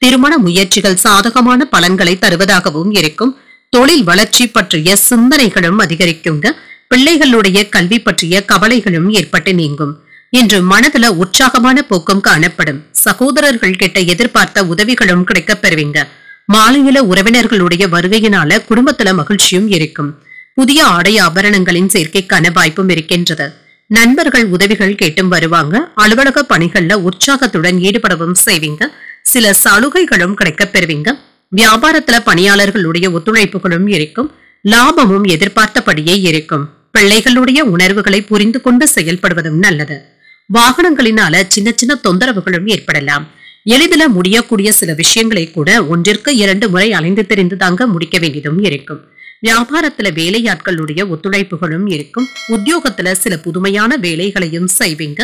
திருமண முயற்சிகள் சாதகமான பலன்களை தருவதாகவும் இருக்கும். தொழில் வளர்ச்சி பற்றிய சிந்தனைகளும் அதிகரிக்குங்க. பிள்ளைகளுடைய கல்வி பற்றிய கவலைகளும் ஏற்பட்டு நீங்கும். இன்று மனதுல உற்சாகமான போக்கும் காணப்படும். சகோதரர்கள் கிட்ட எதிர்பார்த்த உதவிகளும் கிடைக்கப் பெறுவீங்க. மாலையில உறவினர்களுடைய வருகையினால குடும்பத்துல மகிழ்ச்சியும் இருக்கும். புதிய ஆடை ஆபரணங்களின் சேர்க்கைக்கான வாய்ப்பும் இருக்கின்றது. நண்பர்கள் உதவிகள் கேட்டும் வருவாங்க. அலுவலக பணிகள்ல உற்சாகத்துடன் ஈடுபடவும் செய்வீங்க. சில சலுகைகளும் கிடைக்கப் பெறுவீங்க. வியாபாரத்துல பணியாளர்களுடைய ஒத்துழைப்புகளும் இருக்கும். லாபமும் எதிர்பார்த்தபடியே இருக்கும். பிள்ளைகளுடைய உணர்வுகளை புரிந்து கொண்டு செயல்படுவதும் நல்லது. வாகனங்களினால சின்ன சின்ன தொந்தரவுகளும் ஏற்படலாம். எளிதில முடியக்கூடிய சில விஷயங்களை கூட 1-2 முறை அலைந்து தெரிந்து தாங்க முடிக்க வேண்டியதும் இருக்கும். வியாபாரத்துல வேலையாட்களுடைய ஒத்துழைப்புகளும் இருக்கும். உத்தியோகத்துல சில புதுமையான வேலைகளையும் செய்வீங்க.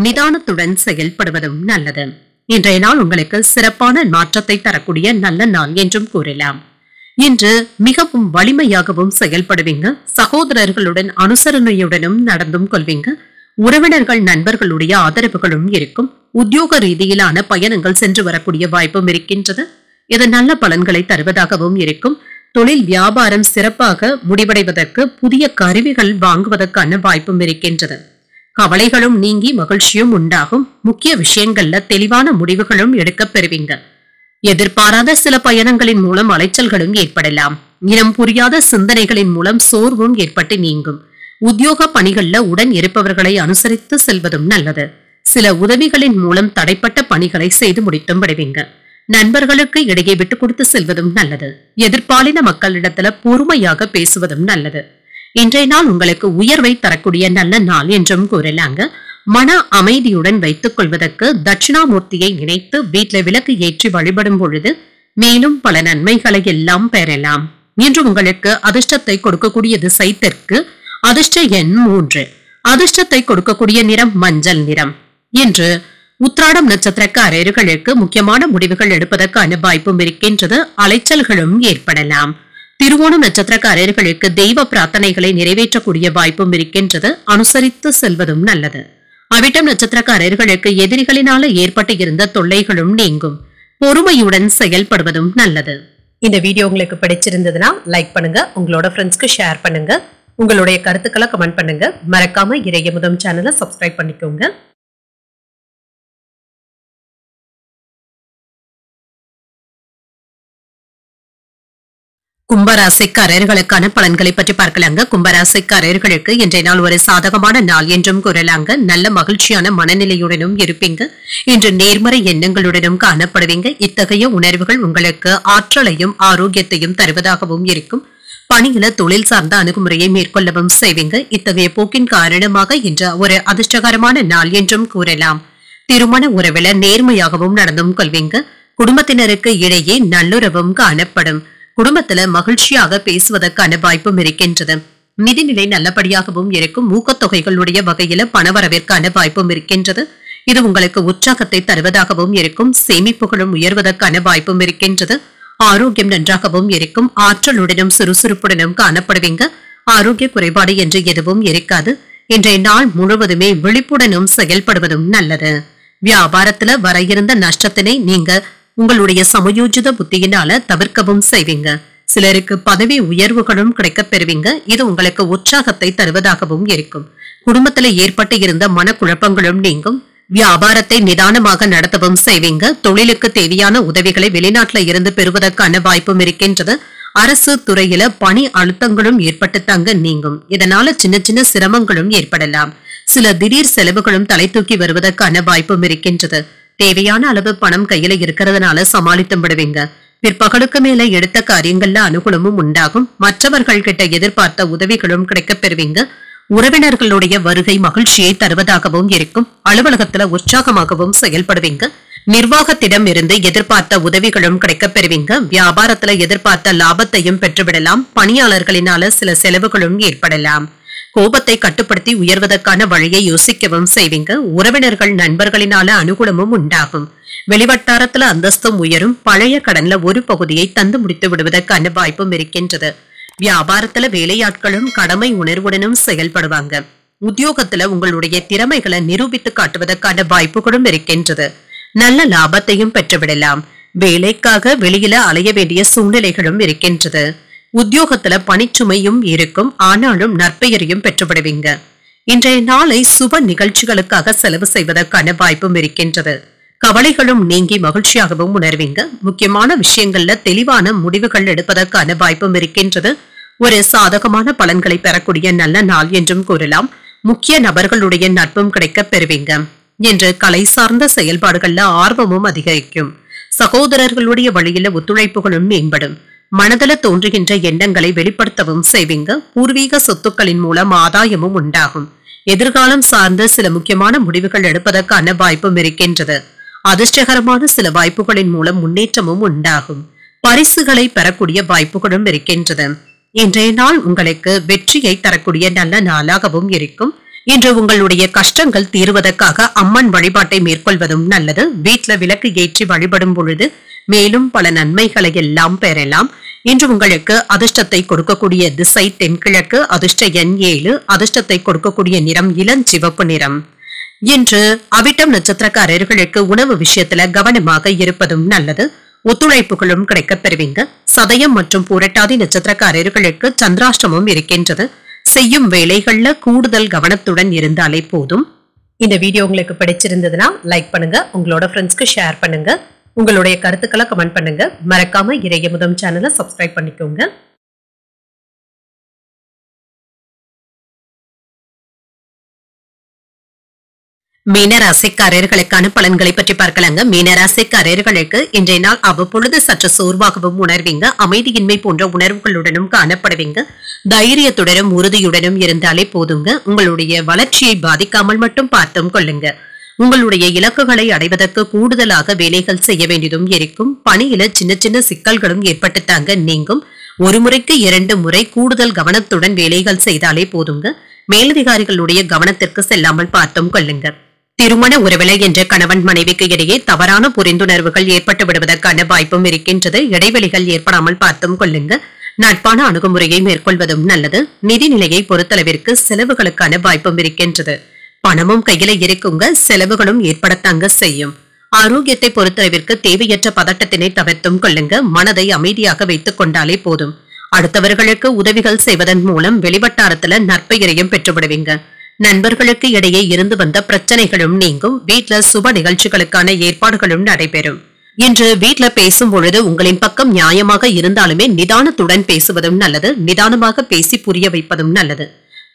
நிதானத்துடன் செயல்படுவதும் நல்லது. இன்றைய நாள் உங்களுக்கு சிறப்பான மாற்றத்தை தரக்கூடிய நல்ல நாள் என்றும் கூறலாம். இன்று மிகவும் வலிமையாகவும் செயல்படுவீங்க. சகோதரர்களுடன் அனுசரணையுடனும் நடந்தும் கொள்வீங்க. உறவினர்கள் நண்பர்களுடைய ஆதரவுகளும் இருக்கும். உத்தியோக ரீதியிலான பயணங்கள் சென்று வரக்கூடிய வாய்ப்பும் இருக்கின்றது. இது நல்ல பலன்களை தருவதாகவும் இருக்கும். தொழில் வியாபாரம் சிறப்பாக முடிவடைவதற்கு புதிய கருவிகள் வாங்குவதற்கான வாய்ப்பும் இருக்கின்றது. கவலைகளும் நீங்கி மகிழ்ச்சியும் உண்டாகும். முக்கிய விஷயங்கள்ல தெளிவான முடிவுகளும் எடுக்கப் பெறுவீங்க. எதிர்பாராத சில பயணங்களின் மூலம் அலைச்சல்களும் ஏற்படலாம். இனம் புரியாத சிந்தனைகளின் மூலம் சோர்வும் ஏற்பட்டு நீங்கும். உத்தியோக பணிகள்ல உடன் இருப்பவர்களை அனுசரித்து செல்வதும் நல்லது. சில உதவிகளின் மூலம் தடைப்பட்ட பணிகளை செய்து முடித்தும் விடுவீங்க. நண்பர்களுக்கு இடையே விட்டு கொடுத்து செல்வதும் நல்லது. எதிர்பாலின மக்களிடத்துல பொறுமையாக பேசுவதும் நல்லது. இன்றைய நாள் உங்களுக்கு உயர்வை தரக்கூடிய நல்ல நாள் என்றும் கூறலாங்க. மன அமைதியுடன் வைத்துக் கொள்வதற்கு தட்சிணாமூர்த்தியை நினைத்து வீட்டில் விளக்கு ஏற்றி வழிபடும் பொழுது மேலும் பல நன்மைகளை எல்லாம் பெறலாம். இன்று உங்களுக்கு அதிர்ஷ்டத்தை கொடுக்கக்கூடிய திசை தெற்கு. அதிர்ஷ்ட எண் 3. அதிர்ஷ்டத்தை கொடுக்கக்கூடிய நிறம் மஞ்சள் நிறம். இன்று உத்திராடம் நட்சத்திரக்காரர்களுக்கு முக்கியமான முடிவுகள் எடுப்பதற்கான வாய்ப்பும் இருக்கின்றது. அலைச்சல்களும் ஏற்படலாம். திருவோணம் நட்சத்திரக்காரர்களுக்கு தெய்வ பிரார்த்தனைகளை நிறைவேற்றக்கூடிய வாய்ப்பும் இருக்கின்றது. அனுசரித்து செல்வதும் நல்லது. அவிட்டம் நட்சத்திரக்காரர்களுக்கு எதிரிகளினால ஏற்பட்டு இருந்த தொல்லைகளும் நீங்கும். பொறுமையுடன் செயல்படுவதும் நல்லது. இந்த வீடியோ உங்களுக்கு பிடிச்சிருந்ததுன்னா லைக் பண்ணுங்க. உங்களோட ஃப்ரெண்ட்ஸ்க்கு ஷேர் பண்ணுங்க. உங்களுடைய கருத்துக்களை கமெண்ட் பண்ணுங்க. மறக்காம இறையமுதம் சேனலை சப்ஸ்கிரைப் பண்ணிக்கோங்க. கும்பராசிக்காரர்களுக்கான பலன்களை பற்றி பார்க்கலாங்க. கும்பராசிக்காரர்களுக்கு இன்றைய நாள் ஒரு சாதகமான நாள் என்றும் கூறலாங்க. நல்ல மகிழ்ச்சியான மனநிலையுடனும் இருப்பீங்க. இன்று நேர்மறை எண்ணங்களுடனும் காணப்படுவீங்க. இத்தகைய உணர்வுகள் உங்களுக்கு ஆற்றலையும் ஆரோக்கியத்தையும் தருவதாகவும் இருக்கும். பணியில தொழில் சார்ந்த அணுகுமுறையை மேற்கொள்ளவும் செய்வீங்க. இத்தகைய போக்கின் காரணமாக இன்று ஒரு அதிர்ஷ்டகரமான நாள் என்றும் கூறலாம். திருமண உறவுல நேர்மையாகவும் நடந்தும் கொள்வீங்க. குடும்பத்தினருக்கு இடையே நல்லுறவும் காணப்படும். குடும்பத்துல மகிழ்ச்சியாக பேசுவதற்கான வாய்ப்பும் இருக்கின்றது. நிதிநிலை நல்லபடியாகவும் இருக்கும். ஊக்கத்தொகைகளுடைய வகையில பணவரவிற்கான வாய்ப்பும் இருக்கின்றது. இது உங்களுக்கு உற்சாகத்தை தருவதாகவும் இருக்கும். சேமிப்புகளும் உயர்வதற்கான வாய்ப்பும் இருக்கின்றது. ஆரோக்கியம் நன்றாகவும் இருக்கும். ஆற்றலுடனும் சுறுசுறுப்புடனும் காணப்படுவீங்க. ஆரோக்கிய குறைபாடு என்று எதுவும் இருக்காது. இன்றைய நாள் முழுவதுமே விழிப்புடனும் செயல்படுவதும் நல்லது. வியாபாரத்துல வர இருந்த நஷ்டத்தினை நீங்க உங்களுடைய சமயோஜித புத்தியினால தவிர்க்கவும் செய்வீங்க. சிலருக்கு பதவி உயர்வுகளும் கிடைக்கப் பெறுவீங்க. இது உங்களுக்கு உற்சாகத்தை தருவதாகவும் இருக்கும். குடும்பத்துல ஏற்பட்டு இருந்த மனக்குழப்பங்களும் நீங்கும். வியாபாரத்தை நிதானமாக நடத்தவும் செய்வீங்க. தொழிலுக்கு தேவையான உதவிகளை வெளிநாட்டுல இருந்து பெறுவதற்கான வாய்ப்பும் இருக்கின்றது. அரசு துறையில பணி அழுத்தங்களும் ஏற்பட்டு தாங்க நீங்கும். இதனால சின்ன சின்ன சிரமங்களும் ஏற்படலாம். சில திடீர் செலவுகளும் தலை தூக்கி வருவதற்கான வாய்ப்பும் இருக்கின்றது. தேவையான அளவு பணம் கையில இருக்கிறதுனால சமாளித்து விடுவீங்க. பிற்பகலுக்கு மேல எடுத்த காரியங்கள்ல அனுகூலமும் உண்டாகும். மற்றவர்கள் கிட்ட எதிர்பார்த்த உதவிகளும் கிடைக்கப் பெறுவீங்க. உறவினர்களுடைய வருகை மகிழ்ச்சியை தருவதாகவும் இருக்கும். அலுவலகத்துல உற்சாகமாகவும் செயல்படுவீங்க. நிர்வாகத்திடம் இருந்து எதிர்பார்த்த உதவிகளும் கிடைக்கப் பெறுவீங்க. வியாபாரத்துல எதிர்பார்த்த லாபத்தையும் பெற்றுவிடலாம். பணியாளர்களினால சில செலவுகளும் ஏற்படலாம். கோபத்தை கட்டுப்படுத்தி உயர்வதற்கான வழியை யோசிக்கவும் செய்வீங்க. உறவினர்கள் நண்பர்களினால அனுகூலமும் உண்டாகும். வெளிவட்டாரத்துல அந்தஸ்தும் உயரும். பழைய கடன்ல ஒரு பகுதியை தந்து முடித்து விடுவதற்கான வாய்ப்பும் இருக்கின்றது. வியாபாரத்துல வேலையாட்களும் கடமை உணர்வுடனும் செயல்படுவாங்க. உத்தியோகத்துல உங்களுடைய திறமைகளை நிரூபித்து காட்டுவதற்கான வாய்ப்புகளும் இருக்கின்றது. நல்ல லாபத்தையும் பெற்றுவிடலாம். வேலைக்காக வெளியில அலைய வேண்டிய சூழ்நிலைகளும் இருக்கின்றது. உத்தியோகத்துல பணிச்சுமையும் இருக்கும், ஆனாலும் நற்பெயரையும் பெற்றுவிடுவீங்க. இன்றைய நாளை சுப நிகழ்ச்சிகளுக்காக செலவு செய்வதற்கான வாய்ப்பும் இருக்கின்றது. கவலைகளும் நீங்கி மகிழ்ச்சியாகவும் உணர்வீங்க. முக்கியமான விஷயங்கள்ல தெளிவான முடிவுகள் எடுப்பதற்கான வாய்ப்பும் இருக்கின்றது. ஒரு சாதகமான பலன்களை பெறக்கூடிய நல்ல நாள் என்றும் கூறலாம். முக்கிய நபர்களுடைய நட்பும் கிடைக்க பெறுவீங்க. என்று கலை சார்ந்த செயல்பாடுகள்ல ஆர்வமும் அதிகரிக்கும். சகோதரர்களுடைய வழியில ஒத்துழைப்புகளும் மேம்படும். மனதில தோன்றுகின்ற எண்ணங்களை வெளிப்படுத்தவும் செய்வீங்க. பூர்வீக சொத்துக்களின் மூலம் ஆதாயமும் உண்டாகும். எதிர்காலம் சார்ந்த சில முக்கியமான முடிவுகள் எடுப்பதற்கான வாய்ப்பும் இருக்கின்றது. அதிர்ஷ்டகரமான சில வாய்ப்புகளின் மூலம் முன்னேற்றமும் உண்டாகும். பரிசுகளை பெறக்கூடிய வாய்ப்புகளும் இருக்கின்றது. இன்றைய நாள் உங்களுக்கு வெற்றியை தரக்கூடிய நல்ல நாளாகவும் இருக்கும். இன்று உங்களுடைய கஷ்டங்கள் தீர்வதற்காக அம்மன் வழிபாட்டை மேற்கொள்வதும் நல்லது. வீட்டுல விளக்கு ஏற்றி வழிபடும் பொழுது மேலும் பல நன்மைகளை எல்லாம் பெறலாம். இன்று உங்களுக்கு அதிர்ஷ்டத்தை கொடுக்கக்கூடிய திசை தென்கிழக்கு, அதிர்ஷ்ட எண் 7, அதிர்ஷ்டத்தை கொடுக்கக்கூடிய நிறம் இளஞ்சிவப்பு நிறம். இன்று அவிட்டம் நட்சத்திரக்காரர்களுக்கு உணவு விஷயத்துல கவனமாக இருப்பதும் நல்லது. ஒத்துழைப்புகளும் கிடைக்க பெறுவீங்க. சதயம் மற்றும் பூரட்டாதி நட்சத்திரக்காரர்களுக்கு சந்திராஷ்டமம் இருக்கின்றது. செய்யும் வேலைகள்ல கூடுதல் கவனத்துடன் இருந்தாலே போதும். இந்த வீடியோ உங்களுக்கு பிடிச்சிருந்ததுன்னா லைக் பண்ணுங்க, உங்களோட ஃப்ரெண்ட்ஸ்க்கு ஷேர் பண்ணுங்க, உங்களுடைய கருத்துக்களை கமெண்ட் பண்ணுங்க. மறக்காம இறையமுதம் சேனலை சப்ஸ்கிரைப் பண்ணிக்கோங்க. மீனராசிக்காரர்களுக்கான பலன்களை பற்றி பார்க்கலாங்க. மீனராசிக்காரர்களுக்கு இன்றைய நாள் அவ்வப்பொழுது சற்று சோர்வாகவும் உணர்வீங்க. அமைதியின்மை போன்ற உணர்வுகளுடனும் காணப்படுவீங்க. தைரியத்துடனும் உறுதியுடனும் இருந்தாலே போதுங்க. உங்களுடைய வளர்ச்சியை பாதிக்காமல் மட்டும் பார்த்தும் கொள்ளுங்க. உங்களுடைய இலக்குகளை அடைவதற்கு கூடுதலாக வேலைகள் செய்ய வேண்டியதும் இருக்கும். பணியில சின்ன சின்ன சிக்கல்களும் ஏற்பட்டுத்தாங்க நீங்கும். ஒரு முறைக்கு 2 முறை கூடுதல் கவனத்துடன் வேலைகள் செய்தாலே போதுங்க. மேலதிகாரிகளுடைய கவனத்திற்கு செல்லாமல் பார்த்தும் கொள்ளுங்க. திருமண உறவிலை என்ற கணவன் மனைவிக்கு இடையே தவறான புரிந்துணர்வுகள் ஏற்பட்டு விடுவதற்கான வாய்ப்பும் இருக்கின்றது. இடைவெளிகள் ஏற்படாமல் பார்த்தும் கொள்ளுங்க. நட்பான அணுகுமுறையை மேற்கொள்வதும் நல்லது. நிதிநிலையை பொறுத்தளவிற்கு செலவுகளுக்கான வாய்ப்பும் இருக்கின்றது. பணமும் கையில இருக்குங்க, செலவுகளும் ஏற்படத்தாங்க செய்யும். ஆரோக்கியத்தை பொறுத்தளவிற்கு தேவையற்ற பதட்டத்தினை தவிர்த்தும் கொள்ளுங்க. மனதை அமைதியாக வைத்துக் கொண்டாலே போதும். அடுத்தவர்களுக்கு உதவிகள் செய்வதன் மூலம் வெளிவட்டாரத்துல நற்பெயரையும் பெற்றுவிடுவீங்க. நண்பர்களுக்கு இடையே இருந்து வந்த பிரச்சனைகளும் நீங்கும். வீட்டுல சுப நிகழ்ச்சிகளுக்கான ஏற்பாடுகளும் நடைபெறும். இன்று வீட்டுல பேசும் பொழுது உங்களின் பக்கம் நியாயமாக இருந்தாலுமே நிதானத்துடன் பேசுவதும் நல்லது. நிதானமாக பேசி புரிய வைப்பதும் நல்லது.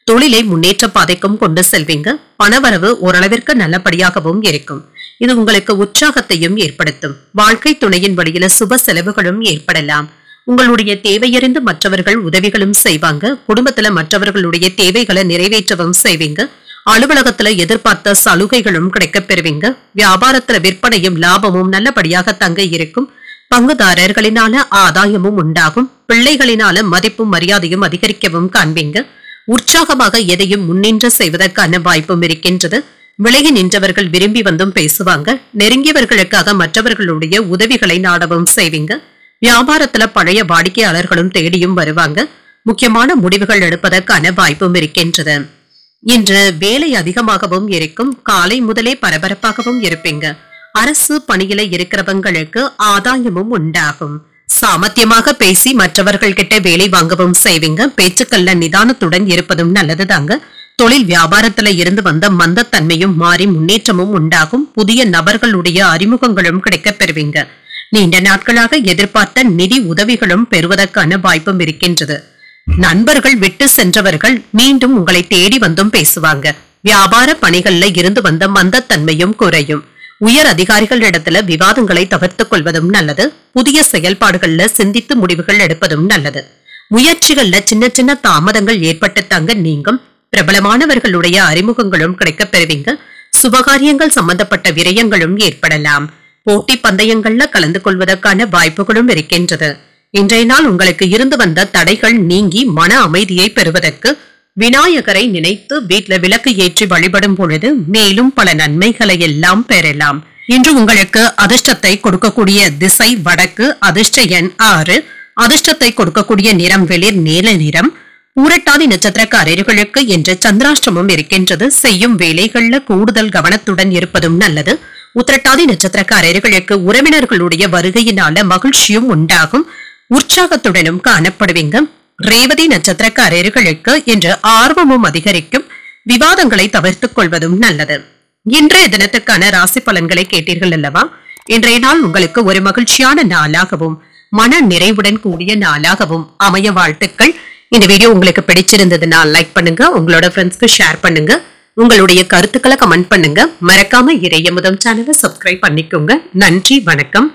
தொழிலை முன்னேற்ற பாதைக்கும் கொண்டு செல்வீங்க. பணவரவு ஓரளவிற்கு நல்லபடியாகவும் இருக்கும். இது உங்களுக்கு உற்சாகத்தையும் ஏற்படுத்தும். வாழ்க்கை துணையின் வழியில சுப செலவுகளும் ஏற்படலாம். உங்களுடைய தேவையறிந்து மற்றவர்கள் உதவிகளும் செய்வாங்க. குடும்பத்துல மற்றவர்களுடைய தேவைகளை நிறைவேற்றவும் செய்வீங்க. அலுவலகத்துல எதிர்பார்த்த சலுகைகளும் கிடைக்க பெறுவீங்க. வியாபாரத்துல விற்பனையும் லாபமும் நல்லபடியாக தங்க இருக்கும். பங்குதாரர்களினால ஆதாயமும் உண்டாகும். பிள்ளைகளினால மதிப்பும் மரியாதையும் அதிகரிக்கவும் காண்பீங்க. உற்சாகமாக எதையும் முன்னின்று செய்வதற்கான வாய்ப்பும் இருக்கின்றது. விலகி நின்றவர்கள் விரும்பி வந்தும் பேசுவாங்க. நெருங்கியவர்களுக்காக மற்றவர்களுடைய உதவிகளை நாடவும் செய்வீங்க. வியாபாரத்துல பழைய வாடிக்கையாளர்களும் தேடியும் வருவாங்க. முக்கியமான முடிவுகள் எடுப்பதற்கான வாய்ப்பும் இருக்கின்றது. இன்று வேலை அதிகமாகவும் இருக்கும். காலை முதலே பரபரப்பாகவும் இருப்பீங்க. அரசு பணியில இருக்கிறவங்களுக்கு ஆதாயமும் உண்டாகும். சாமர்த்தியமாக பேசி மற்றவர்கள் கிட்ட வேலை வாங்கவும் செய்வீங்க. பேச்சுக்கள்ல நிதானத்துடன் இருப்பதும் நல்லதுதாங்க. தொழில் வியாபாரத்துல இருந்து வந்த மந்தத்தன்மையும் மாறி முன்னேற்றமும் உண்டாகும். புதிய நபர்களுடைய அறிமுகங்களும் கிடைக்க பெறுவீங்க. நீண்ட நாட்களாக எதிர்பார்த்த நிதி உதவிகளும் பெறுவதற்கான வாய்ப்பும் இருக்கின்றது. நண்பர்கள் விட்டு சென்றவர்கள் மீண்டும் உங்களை தேடி வந்தும் பேசுவாங்க. வியாபார பணிகள்ல இருந்து வந்த மந்தத்தன்மையும் குறையும். உயர் அதிகாரிகளிடத்துல விவாதங்களை தவிர்த்துக் கொள்வதும் நல்லது. புதிய செயல்பாடுகள்ல சிந்தித்து முடிவுகள் எடுப்பதும் நல்லது. முயற்சிகள்ல சின்ன சின்ன தாமதங்கள் ஏற்பட்டு தங்க நீங்கும். பிரபலமானவர்களுடைய அறிமுகங்களும் கிடைக்க பெறுவீங்க. சுபகாரியங்கள் சம்பந்தப்பட்ட விரயங்களும் ஏற்படலாம். போட்டி பந்தயங்கள்ல கலந்து கொள்வதற்கான வாய்ப்புகளும் இருக்கின்றது. இன்றைய நாள் உங்களுக்கு இருந்து வந்த தடைகள் நீங்கி மன அமைதியை பெறுவதற்கு விநாயகரை நினைத்து வீட்டுல விளக்கு ஏற்றி வழிபடும் பொழுது மேலும் பல நன்மைகளை எல்லாம் பெறலாம். இன்று உங்களுக்கு அதிர்ஷ்டத்தை கொடுக்கக்கூடிய திசை வடக்கு, அதிர்ஷ்ட எண் 6, அதிர்ஷ்டத்தை கொடுக்கக்கூடிய நிறம் வெளிர் நீல நிறம். பூரட்டாதி நட்சத்திரக்காரர்களுக்கு இன்று சந்திராஷ்டமம் இருக்கின்றது. செய்யும் வேலைகள்ல கூடுதல் கவனத்துடன் இருப்பதும் நல்லது. உத்திரட்டாதி நட்சத்திரக்காரர்களுக்கு உறவினர்களுடைய வருகையினால மகிழ்ச்சியும் உண்டாகும். உற்சாகத்துடனும் காணப்படுவீங்க. ரேவதி நட்சத்திரக்காரர்களுக்கு இன்று ஆர்வமும் அதிகரிக்கும். விவாதங்களை தவிர்த்துக் கொள்வதும் நல்லது. இன்றைய தினத்துக்கான ராசி பலன்களை கேட்டீர்கள் அல்லவா? இன்றைய நாள் உங்களுக்கு ஒரு மகிழ்ச்சியான நாளாகவும் மன நிறைவுடன் கூடிய நாளாகவும் அமைய வாழ்த்துக்கள். இந்த வீடியோ உங்களுக்கு பிடிச்சிருந்ததுன்னா லைக் பண்ணுங்க, உங்களோட ஃப்ரெண்ட்ஸ்க்கு ஷேர் பண்ணுங்க, உங்களுடைய கருத்துக்களை கமெண்ட் பண்ணுங்க. மறக்காம இறையமுதம் சேனலை சப்ஸ்கிரைப் பண்ணிக்கோங்க. நன்றி, வணக்கம்.